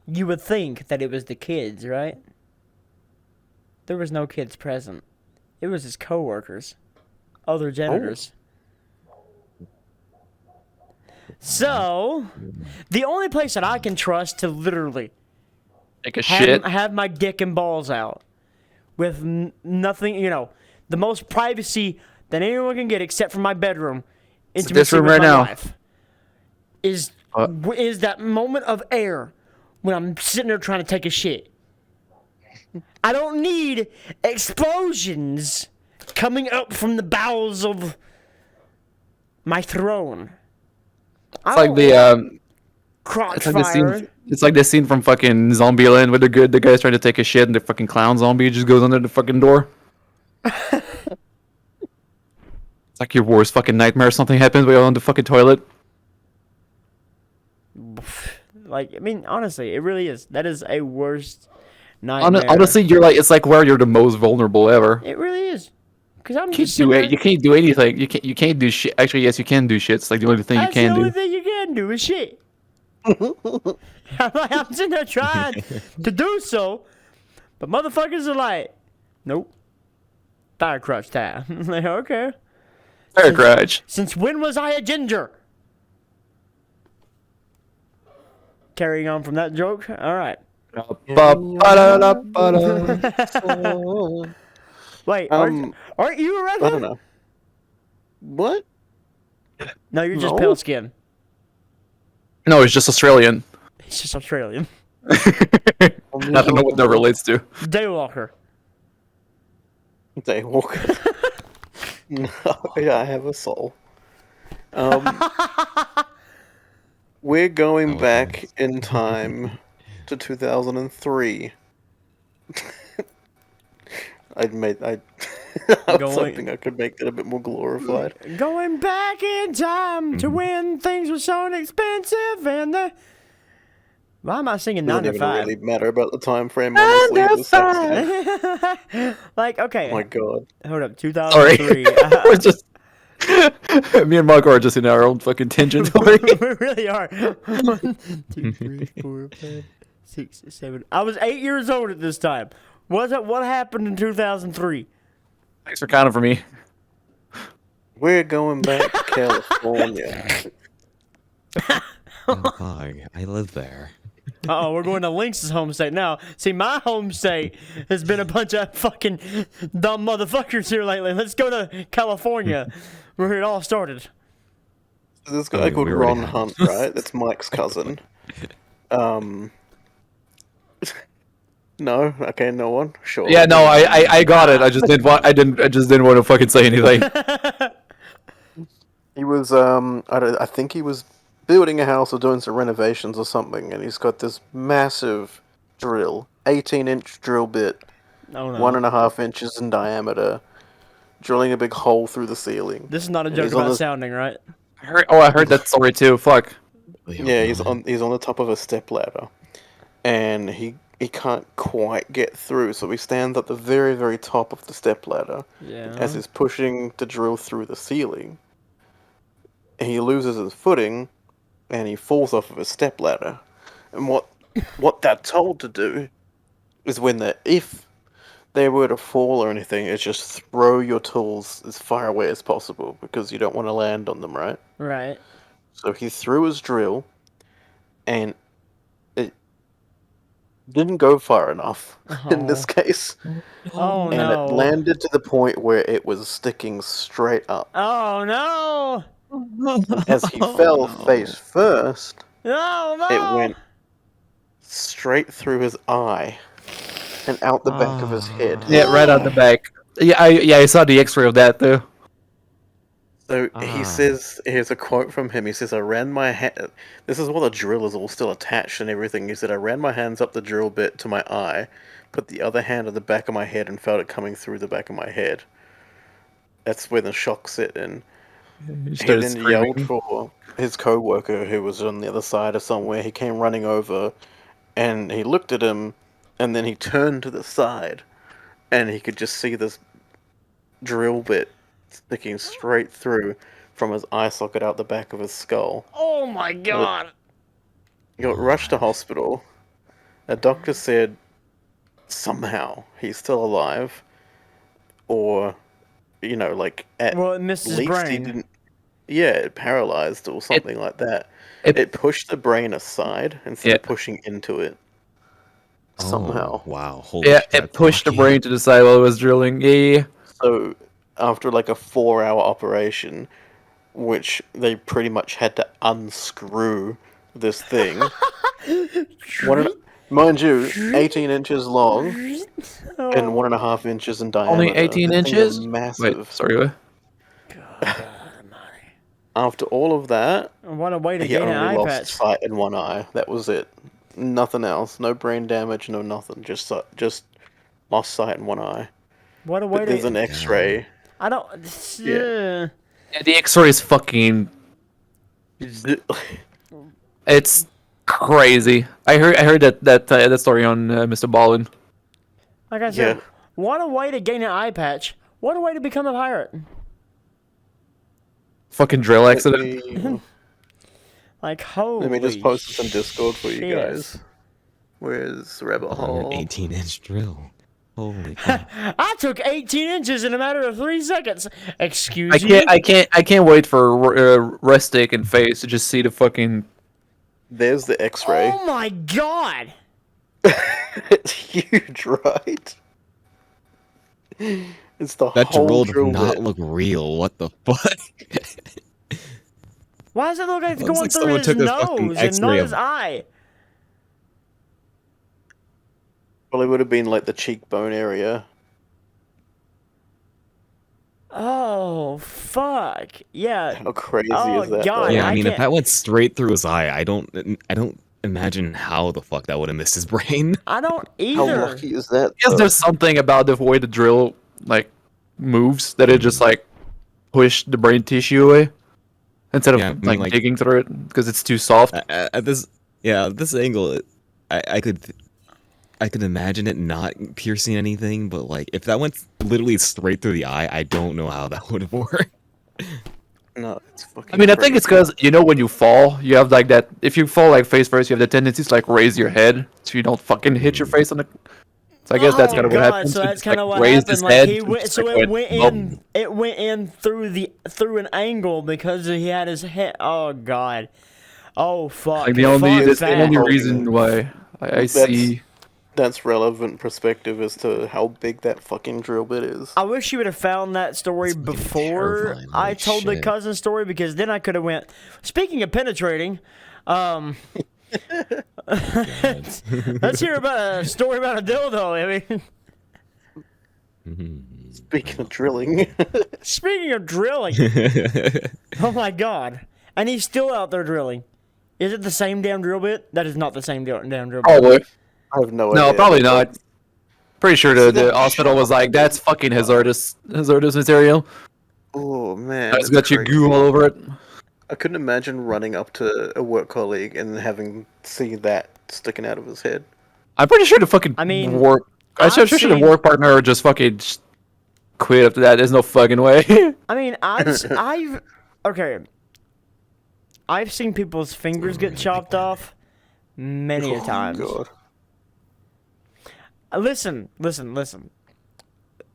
You would think that it was the kids, right? There was no kids present. It was his coworkers, other janitors. So, the only place that I can trust to literally Take a shit. have my dick and balls out with nothing, you know, the most privacy that anyone can get except for my bedroom, intimacy this room with right my now. wife, is that moment of air when I'm sitting there trying to take a shit. I don't need explosions coming up from the bowels of my throne. It's like the crotch it's like the fire. scene. It's like the scene from fucking Zombieland where the guy's trying to take a shit and the fucking clown zombie just goes under the fucking door. It's like your worst fucking nightmare. Something happens while you're on the fucking toilet. Like, I mean, honestly, it really is. That is a worst nightmare. Honestly, you're like it's like where you're the most vulnerable ever. It really is. Because I'm You just can't do sitting it. You can't do anything. You can't do shit. Actually, yes, you can do shit. It's like the only thing you That's can the only do. thing you can do is shit. I'm sitting there trying to do so, but motherfuckers are like, nope. Fire crotch time. I'm like, okay. Fire crotch. Since when was I a ginger? Carrying on from that joke. All right. Wait, aren't you a redhead? I don't know. What? No, you're just No. pale skin. No, it's just Australian. He's just Australian. I don't know what that relates to. Daywalker. Daywalker. No, yeah, I have a soul. We're going back in time to 2003 I was hoping I could make it a bit more glorified. Going back in time to when things were so inexpensive and the... Why am I singing 9 Doesn't to even 5? really matter about the time frame, honestly. It was sexy. Like, okay. Oh my god. Hold up, Sorry. 2003. We're just me and Marco are just in our own fucking tangent. We really are. 1, 2, 3, 4, 5, 6, 7. I was 8 years old at this time. What happened in 2003? Thanks for counting for me. We're going back to California. Oh, fuck. I live there. Uh-oh, we're going to Lynx's home state now. See, my home state has been a bunch of fucking dumb motherfuckers here lately. Let's go to California, where it all started. This guy called we already Ron have. Hunt, right? That's Mike's cousin. No? Okay, no one? Sure. Yeah, no, I got it. I just didn't want to fucking say anything. He was, I think he was building a house or doing some renovations or something, and he's got this massive drill, 18-inch drill bit, Oh no. 1.5 inches in diameter, drilling a big hole through the ceiling. This is not a And joke he's on about the- sounding, right? I heard that story too. Fuck. Yeah, he's on the top of a step ladder, and he can't quite get through, so he stands at the very, very top of the step ladder Yeah. as he's pushing to drill through the ceiling. He loses his footing, and he falls off of his step ladder. And what they're told to do is if they were to fall or anything, is just throw your tools as far away as possible because you don't want to land on them, right? Right. So he threw his drill, and it didn't go far enough in this case. Oh And no. it landed to the point where it was sticking straight up. Oh no. As he fell face first, Oh no. it went straight through his eye and out the back of his head. Yeah, right out the back. Yeah, I saw the X-ray of that too. So he says, here's a quote from him. He says, I ran my hand. This is while the drill is all still attached and everything. He said, I ran my hands up the drill bit to my eye, put the other hand on the back of my head and felt it coming through the back of my head. That's when the shock set in. He started then yelled screaming. for his co-worker who was on the other side of somewhere. He came running over and he looked at him and then he turned to the side and he could just see this drill bit sticking straight through from his eye socket out the back of his skull. Oh my god. He got rushed to hospital. A doctor said somehow he's still alive, or at Well, it missed his least he brain. didn't. Yeah, it paralyzed or something like that. it- It pushed the brain aside instead Yeah. of pushing into it. Oh, Somehow. wow. Holy Yeah, shit, it pushed the fuck. brain to the side while it was drilling. Yeah. So after like a 4-hour operation, which they pretty much had to unscrew this thing. Mind you, 18 inches long and 1.5 inches in diameter. Only 18 This thing is inches? massive. Wait, sorry, what? After all of that, What a way to he gain an only eye lost patch. sight in one eye. That was it. Nothing else. No brain damage. No nothing. Just lost sight in one eye. What a way But there's to... an X-ray. I don't... Yeah. Yeah, the X-ray is fucking. It's crazy. I heard that story on Mr. Ballin. Like I said, Yeah. what a way to gain an eye patch. What a way to become a pirate. Fucking drill Let accident. me, Like, holy let me just post this on Discord for you shit. guys. Where's the rabbit On hole? an 18-inch drill. Holy crap. I took 18 inches in a matter of 3 seconds. Excuse I you? can't wait for Rustic and Face to just see the fucking. There's the X-ray. Oh my god! It's huge, right? It's the That whole drill did not bit. look real. What the fuck? Why does it look like it's Looks going like through someone his took a fucking nose and X-ray not of- his eye? Well, it would have been like the cheekbone area. Oh, fuck. Yeah. How crazy Oh, is that? God. though? Yeah, I mean, if can't- that went straight through his eye, I don't imagine how the fuck that would have missed his brain. I don't How either. lucky is that? I guess though? there's something about the way the drill like moves that it just like push the brain tissue away instead of Yeah, I mean, like like- digging through it because it's too soft. At this angle, I could imagine it not piercing anything, but like if that went literally straight through the eye, I don't know how that would have worked. No, it's fucking. I mean, I think it's crazy. because when you fall, you have like that. If you fall like face first, you have the tendency to like raise your head so you don't fucking hit your face on the. So I guess that's kind of what happens. So He that's just, kind of like, what raised happened. his Like head he and went, just, so like, it went bump. in. It went in through an angle because he had his head. Oh god. Oh fuck. Like the only Fuck the only that. reason why I see. That's relevant perspective as to how big that fucking drill bit is. I wish you would have found that story That's fucking before terrifying. I Holy told the shit. cousin story, because then I could have went. Speaking of penetrating, let's hear about a story about a dildo. I mean, Speaking of drilling, speaking of drilling, oh my god, and he's still out there drilling. Is it the same damn drill bit? That is not the same damn drill bit. Probably. I have no idea. No, probably not. Pretty sure the that hospital was like, that's fucking hazardous material. Oh man, It's that's got your crazy. goo all over it. I couldn't imagine running up to a work colleague and having seen that sticking out of his head. I'm pretty sure the fucking I mean, work. I'm I've sure the seen- work partner just fucking quit after that. There's no fucking way. I mean, I've seen people's fingers get chopped off many a times. God. Listen.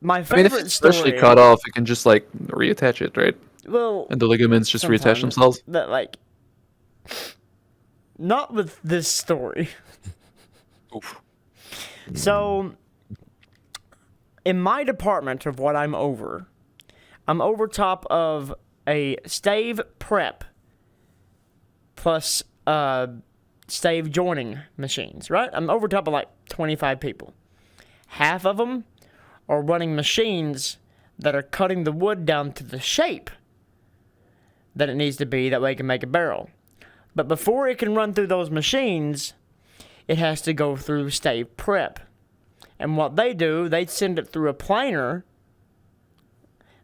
My I mean, if favorite it's story. freshly cut off, you can just like reattach it, right? Well, And the ligaments just reattach sometimes themselves. That like, not with this story. So, in my department of what I'm over top of a stave prep plus stave joining machines, right? I'm over top of like 25 people. Half of them are running machines that are cutting the wood down to the shape that it needs to be, that way it can make a barrel. But before it can run through those machines, it has to go through stave prep. And what they do, they send it through a planer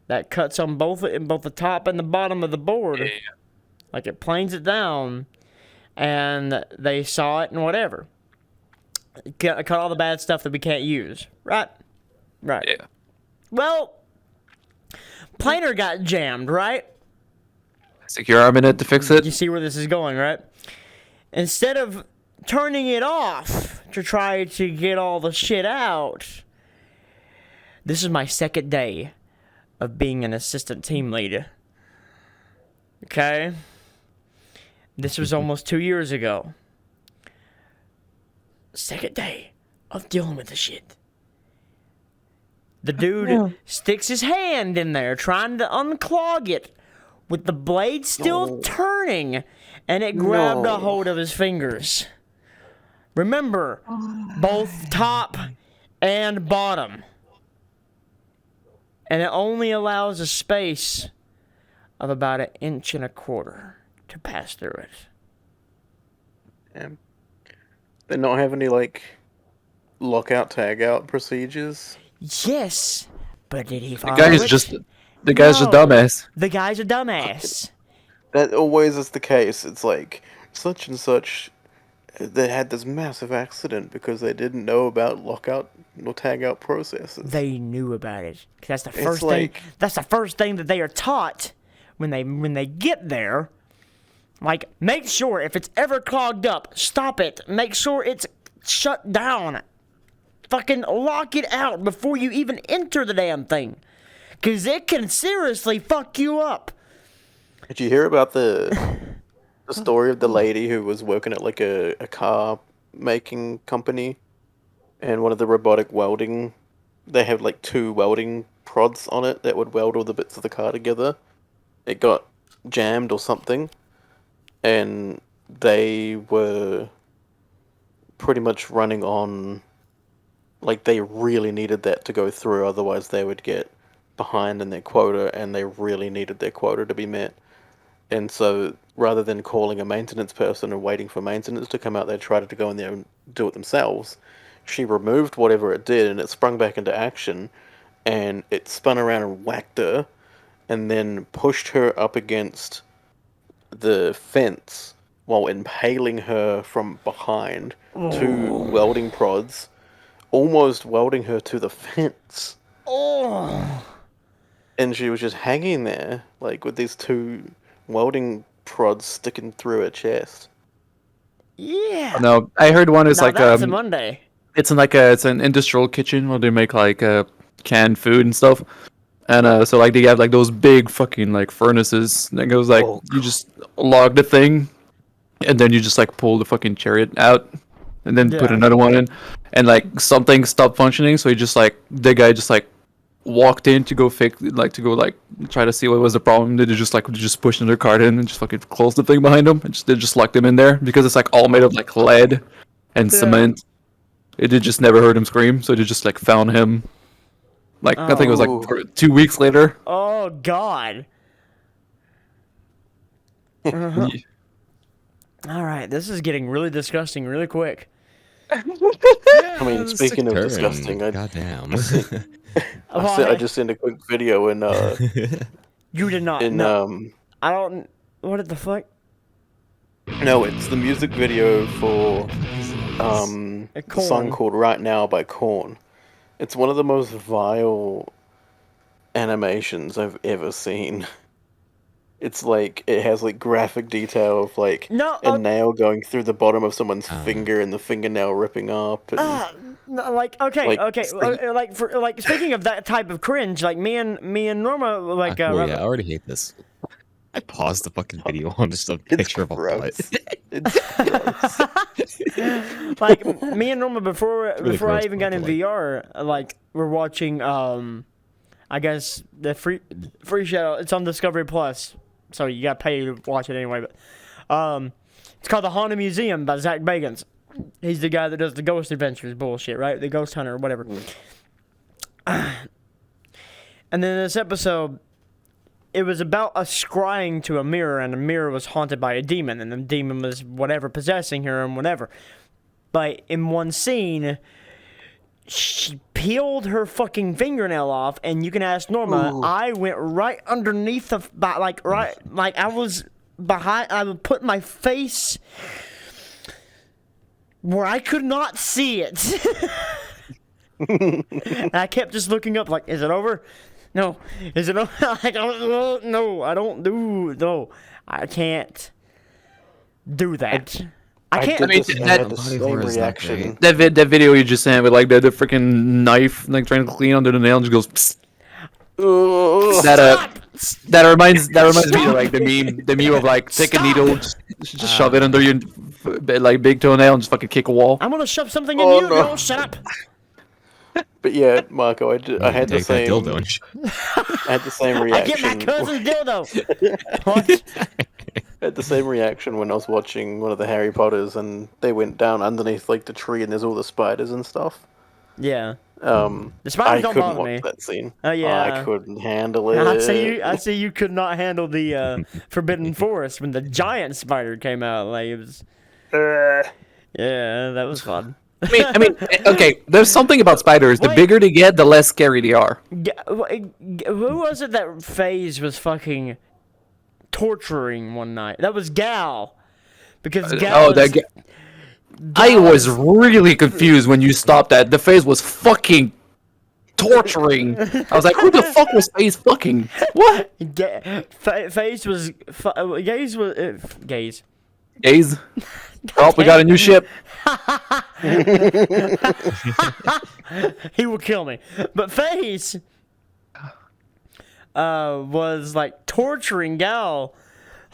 that cuts on both the top and the bottom of the board. Like it planes it down, and they saw it and whatever. Cut all the bad stuff that we can't use. Right? Right. Yeah. Well, planer got jammed, right? Stick your arm in it to fix it. You see where this is going, right? Instead of turning it off to try to get all the shit out, this is my second day of being an assistant team leader. Okay? This was almost 2 years ago. Second day of dealing with the shit. The dude sticks his hand in there trying to unclog it with the blade still turning, and it grabbed a hold of his fingers. Remember, both top and bottom. And it only allows a space of about 1.25 inches to pass through it. Damn. They not have any like lockout tagout procedures. Yes, but did he follow The guy's it? just a dumbass. The guy's a dumbass. That always is the case. It's like such and such. They had this massive accident because they didn't know about lockout or tagout processes. They knew about it. 'Cause that's the It's first thing. like- That's the first thing that they are taught when they get there. Like, make sure if it's ever clogged up, stop it. Make sure it's shut down. Fucking lock it out before you even enter the damn thing. 'Cause it can seriously fuck you up. Did you hear about the story of the lady who was working at like a car making company, and one of the robotic welding, they have like 2 welding prods on it that would weld all the bits of the car together. It got jammed or something, and they were pretty much running on, like they really needed that to go through, otherwise they would get behind in their quota, and they really needed their quota to be met. And so rather than calling a maintenance person and waiting for maintenance to come out, they tried to go in there and do it themselves. She removed whatever it did, and it sprung back into action, and it spun around and whacked her, and then pushed her up against the fence while impaling her from behind two welding prods, almost welding her to the fence. Oh. And she was just hanging there, like, with these two welding prods sticking through her chest. Yeah. No, I heard one is Now like that's a Monday. it's in like it's an industrial kitchen where they make like canned food and stuff. And so like they have like those big fucking like furnaces. And it goes like you just log the thing, and then you just like pull the fucking chariot out, and then put Yeah. another one in, and like something stopped functioning. So he just like the guy just like walked in to go fix like try to see what was the problem. They just pushed another cart in and just fucking closed the thing behind them, and they just locked him in there because it's like all made of like lead and cement. It just never heard him scream, so they just like found him. Like I think it was like 2 weeks later. Oh God. Yeah. All right, this is getting really disgusting really quick. I mean, speaking of disgusting, goddamn. I just sent a quick video in You did not. in No. I don't. What the fuck? no, it's the music video for the song Korn. called "Right Now" by Korn. It's one of the most vile animations I've ever seen. It's like it has like graphic detail of like No, a nail going through the bottom of someone's finger and the fingernail ripping up. And, No, like okay, Like, like speaking of that type of cringe, like me and Norma, like Oh, yeah, I already hate this. I paused the fucking video on just a picture of a butt. gross. It's gross. like me and Norma before really I gross, even got in but, like- VR, like we're watching I guess the free show. It's on Discovery Plus, so you got to pay to watch it anyway. But it's called The Haunted Museum by Zach Bagans. He's the guy that does the Ghost Adventures bullshit, right? The Ghost Hunter or whatever. And then this episode, it was about us scrying to a mirror, and the mirror was haunted by a demon, and the demon was whatever possessing her and whatever. But in one scene, she peeled her fucking fingernail off, and you can ask Norma. Ooh. I went right underneath the I was behind. I would put my face where I could not see it. And I kept just looking up, like, is it over? No. Is it over? Like, no, I don't do. No, I can't do that. I can't. did mean, this and that- I had the Body same horror is not reaction. great. That video you just sent with like the freaking knife like trying to clean under the nail and just goes. Psst. That reminds me of like the meme of like take a needle, just shove it under your like big toenail and just fucking kick a wall. I'm gonna shove something in Oh, you. no. No, shut up. But yeah, Marco, I had the Take that same. dildo and I had the same I reaction. get my cousin's dildo. What? I had the same reaction when I was watching one of the Harry Potters, and they went down underneath like the tree, and there's all the spiders and stuff. Yeah. The spiders I don't couldn't bother watch me. that scene. Oh, yeah. I couldn't handle it. I see you could not handle the Forbidden Forest when the giant spider came out. Like it was. Yeah, that was fun. I mean, okay. There's something about spiders. The Wait. bigger they get, the less scary they are. Who was it that FaZe was fucking torturing one night? That was Gal. Because Gal. I was really confused when you stopped that. The face was fucking torturing. I was like, who the fuck was face fucking? What? FaZe was. Gaze was. Gaze. Gaze. Oh, we got a new ship. He will kill me. But FaZe was like torturing Gal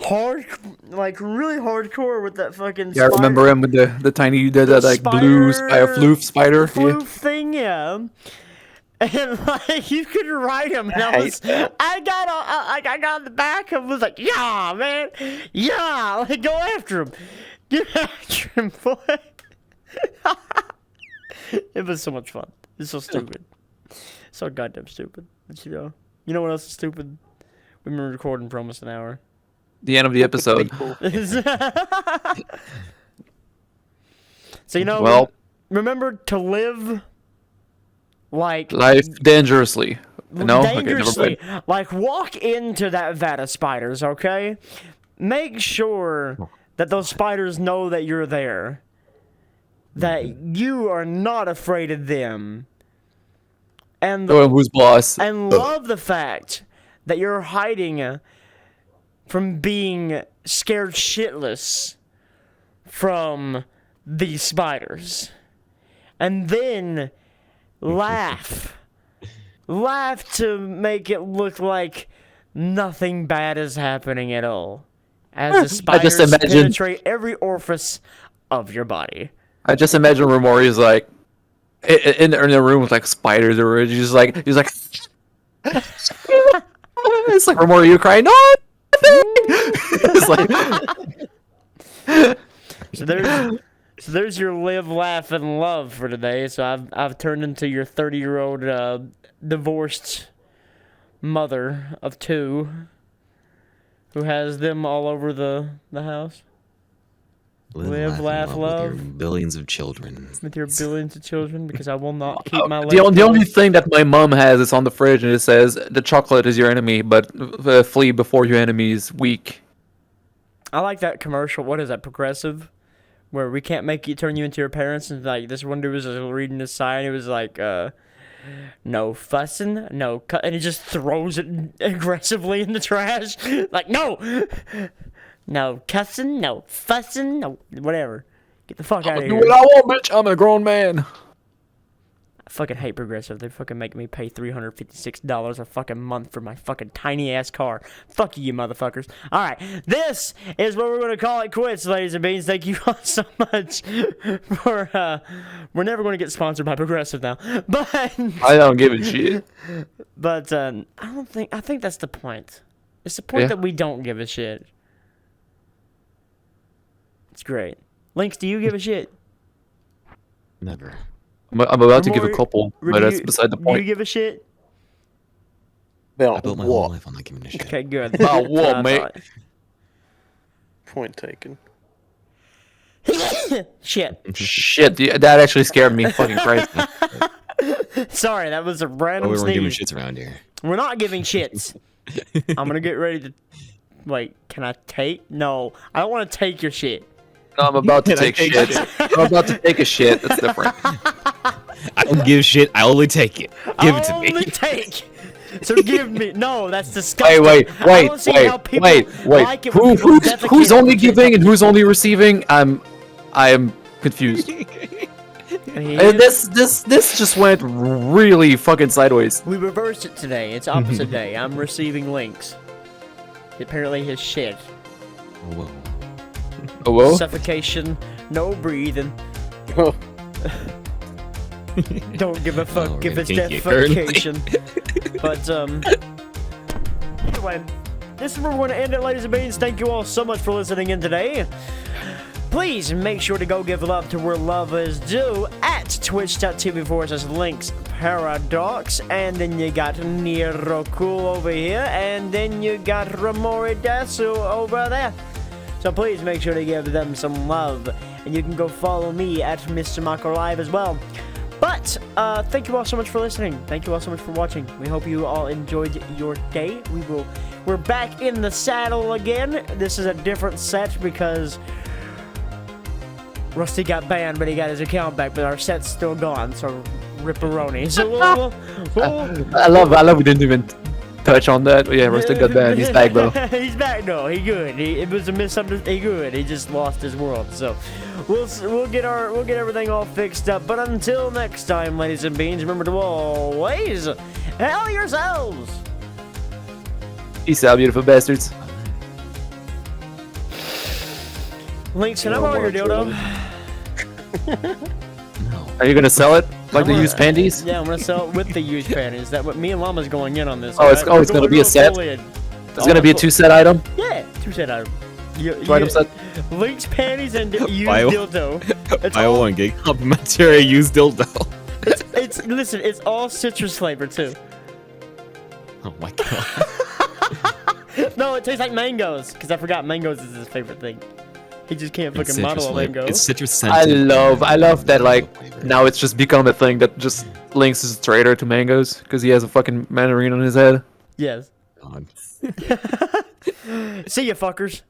really hardcore with that fucking Yeah, I remember him with the tiny, like blue floof spider. floof thing, yeah. And like you could ride him, and I got on the back and was like, yeah, man, yeah, like go after him, get after him, boy. It was so much fun. It's so stupid, so goddamn stupid. But, you know what else is stupid? We've been recording for almost an hour. The end of the episode. So Well, remember to live like life dangerously. No, dangerously. Okay, never mind. Like walk into that vat of spiders, okay? Make sure that those spiders know that you're there. That you are not afraid of them. And Who's boss? and love the fact that you're hiding from being scared shitless from these spiders. And then laugh. Laugh to make it look like nothing bad is happening at all. As the spiders penetrate every orifice of your body. I just imagine Remori is like in the room with like spiders or he's like it's like Remori, you crying? No, it's like So there's your live, laugh, and love for today. So I've turned into your 30-year-old divorced mother of 2 who has them all over the house. Live, laugh, With love. your billions of children. With your billions of children, because I will not keep my the only thing that my mom has is on the fridge, and it says the chocolate is your enemy, but flee before your enemy is weak. I like that commercial. What is that, Progressive? Where we can't make you turn you into your parents, and like this one dude was reading the sign. It was like, no fussing, no cut, and he just throws it aggressively in the trash. Like, no, no cussing, no fussing, no whatever. Get the fuck out of Do here. what I want, bitch. I'm a grown man. I fucking hate Progressive. They fucking make me pay $356 a fucking month for my fucking tiny ass car. Fuck you motherfuckers. Alright, this is what we're gonna call it quits, ladies and beans. Thank you all so much for we're never gonna get sponsored by Progressive now. But I don't give a shit. But I think that's the point. It's the point Yeah. that we don't give a shit. It's great. Lynx, do you give a shit? Never. I'm about to give a Remori, couple, do but that's you- beside the Do you point. give a shit? I About built my whole what? life on not giving a shit. Okay, good. About what, That's I mate? thought. Point taken. Shit. Shit, that actually scared me. Fucking Christ. Sorry, that was a Oh, random we weren't giving sneeze. shits around here. We're not giving shits. I'm gonna get ready to. Wait, can I take? No, I don't want to take your shit. No, I'm about to Can I take take shit. I'm about to take a shit. That's different. I don't give shit. I only take it. Give it to Only me. take. So give me. No, that's disgusting. Wait, I don't see how people like it when people defecate Who's on only the shit. giving and who's only receiving? I am confused. And this just went really fucking sideways. We reversed it today. It's opposite day. I'm receiving links. Apparently his shit. Oh, whoa. Oh, whoa. Suffocation. No breathing. Oh, Don't give a fuck Oh, if we're it's gonna kink you currently. defecation. But anyway, this is where we're going to end it, ladies and beans. Thank you all so much for listening in today. Please make sure to go give love to where love is due at twitch.tv/LynxParadox. And then you got Nerocool over here. And then you got RemoriDesu over there. So please make sure to give them some love. And you can go follow me at MrMacoLive as well. But thank you all so much for listening. Thank you all so much for watching. We hope you all enjoyed your day. We're back in the saddle again. This is a different set because Rusty got banned, but he got his account back. But our set's still gone, so ripperoni. So we'll I love we didn't even touch on that. But yeah, Rusty got banned. He's back though. He's back though. He good. It was a misunderstanding. He good. He just lost his world. So we'll get everything all fixed up. But until next time, ladies and beans, remember to always hell yourselves. Peace out, beautiful bastards. Lynx, can I borrow your dildo? No. Are you gonna sell it like the I'm used gonna- panties? Yeah, I'm gonna sell it with the used panties. That what me and Llama's going in on this. Oh, it's- alright? oh, it's gonna be a set? It's It's gonna be a 2-set item. Yeah, 2-set item. Two item set. Lynx panties and used Buy one. dildo. It's Buy all- one, get complimentary used dildo. It's listen. It's all citrus flavor too. Oh my god. No, it tastes like mangoes. Because I forgot mangoes is his favorite thing. He just can't It's fucking muddle a citrus mango. It's citrus I scented. love that, like, now it's just become a thing that just Lynx is a traitor to mangoes because he has a fucking mandarin on his head. Yes. God. See ya, fuckers.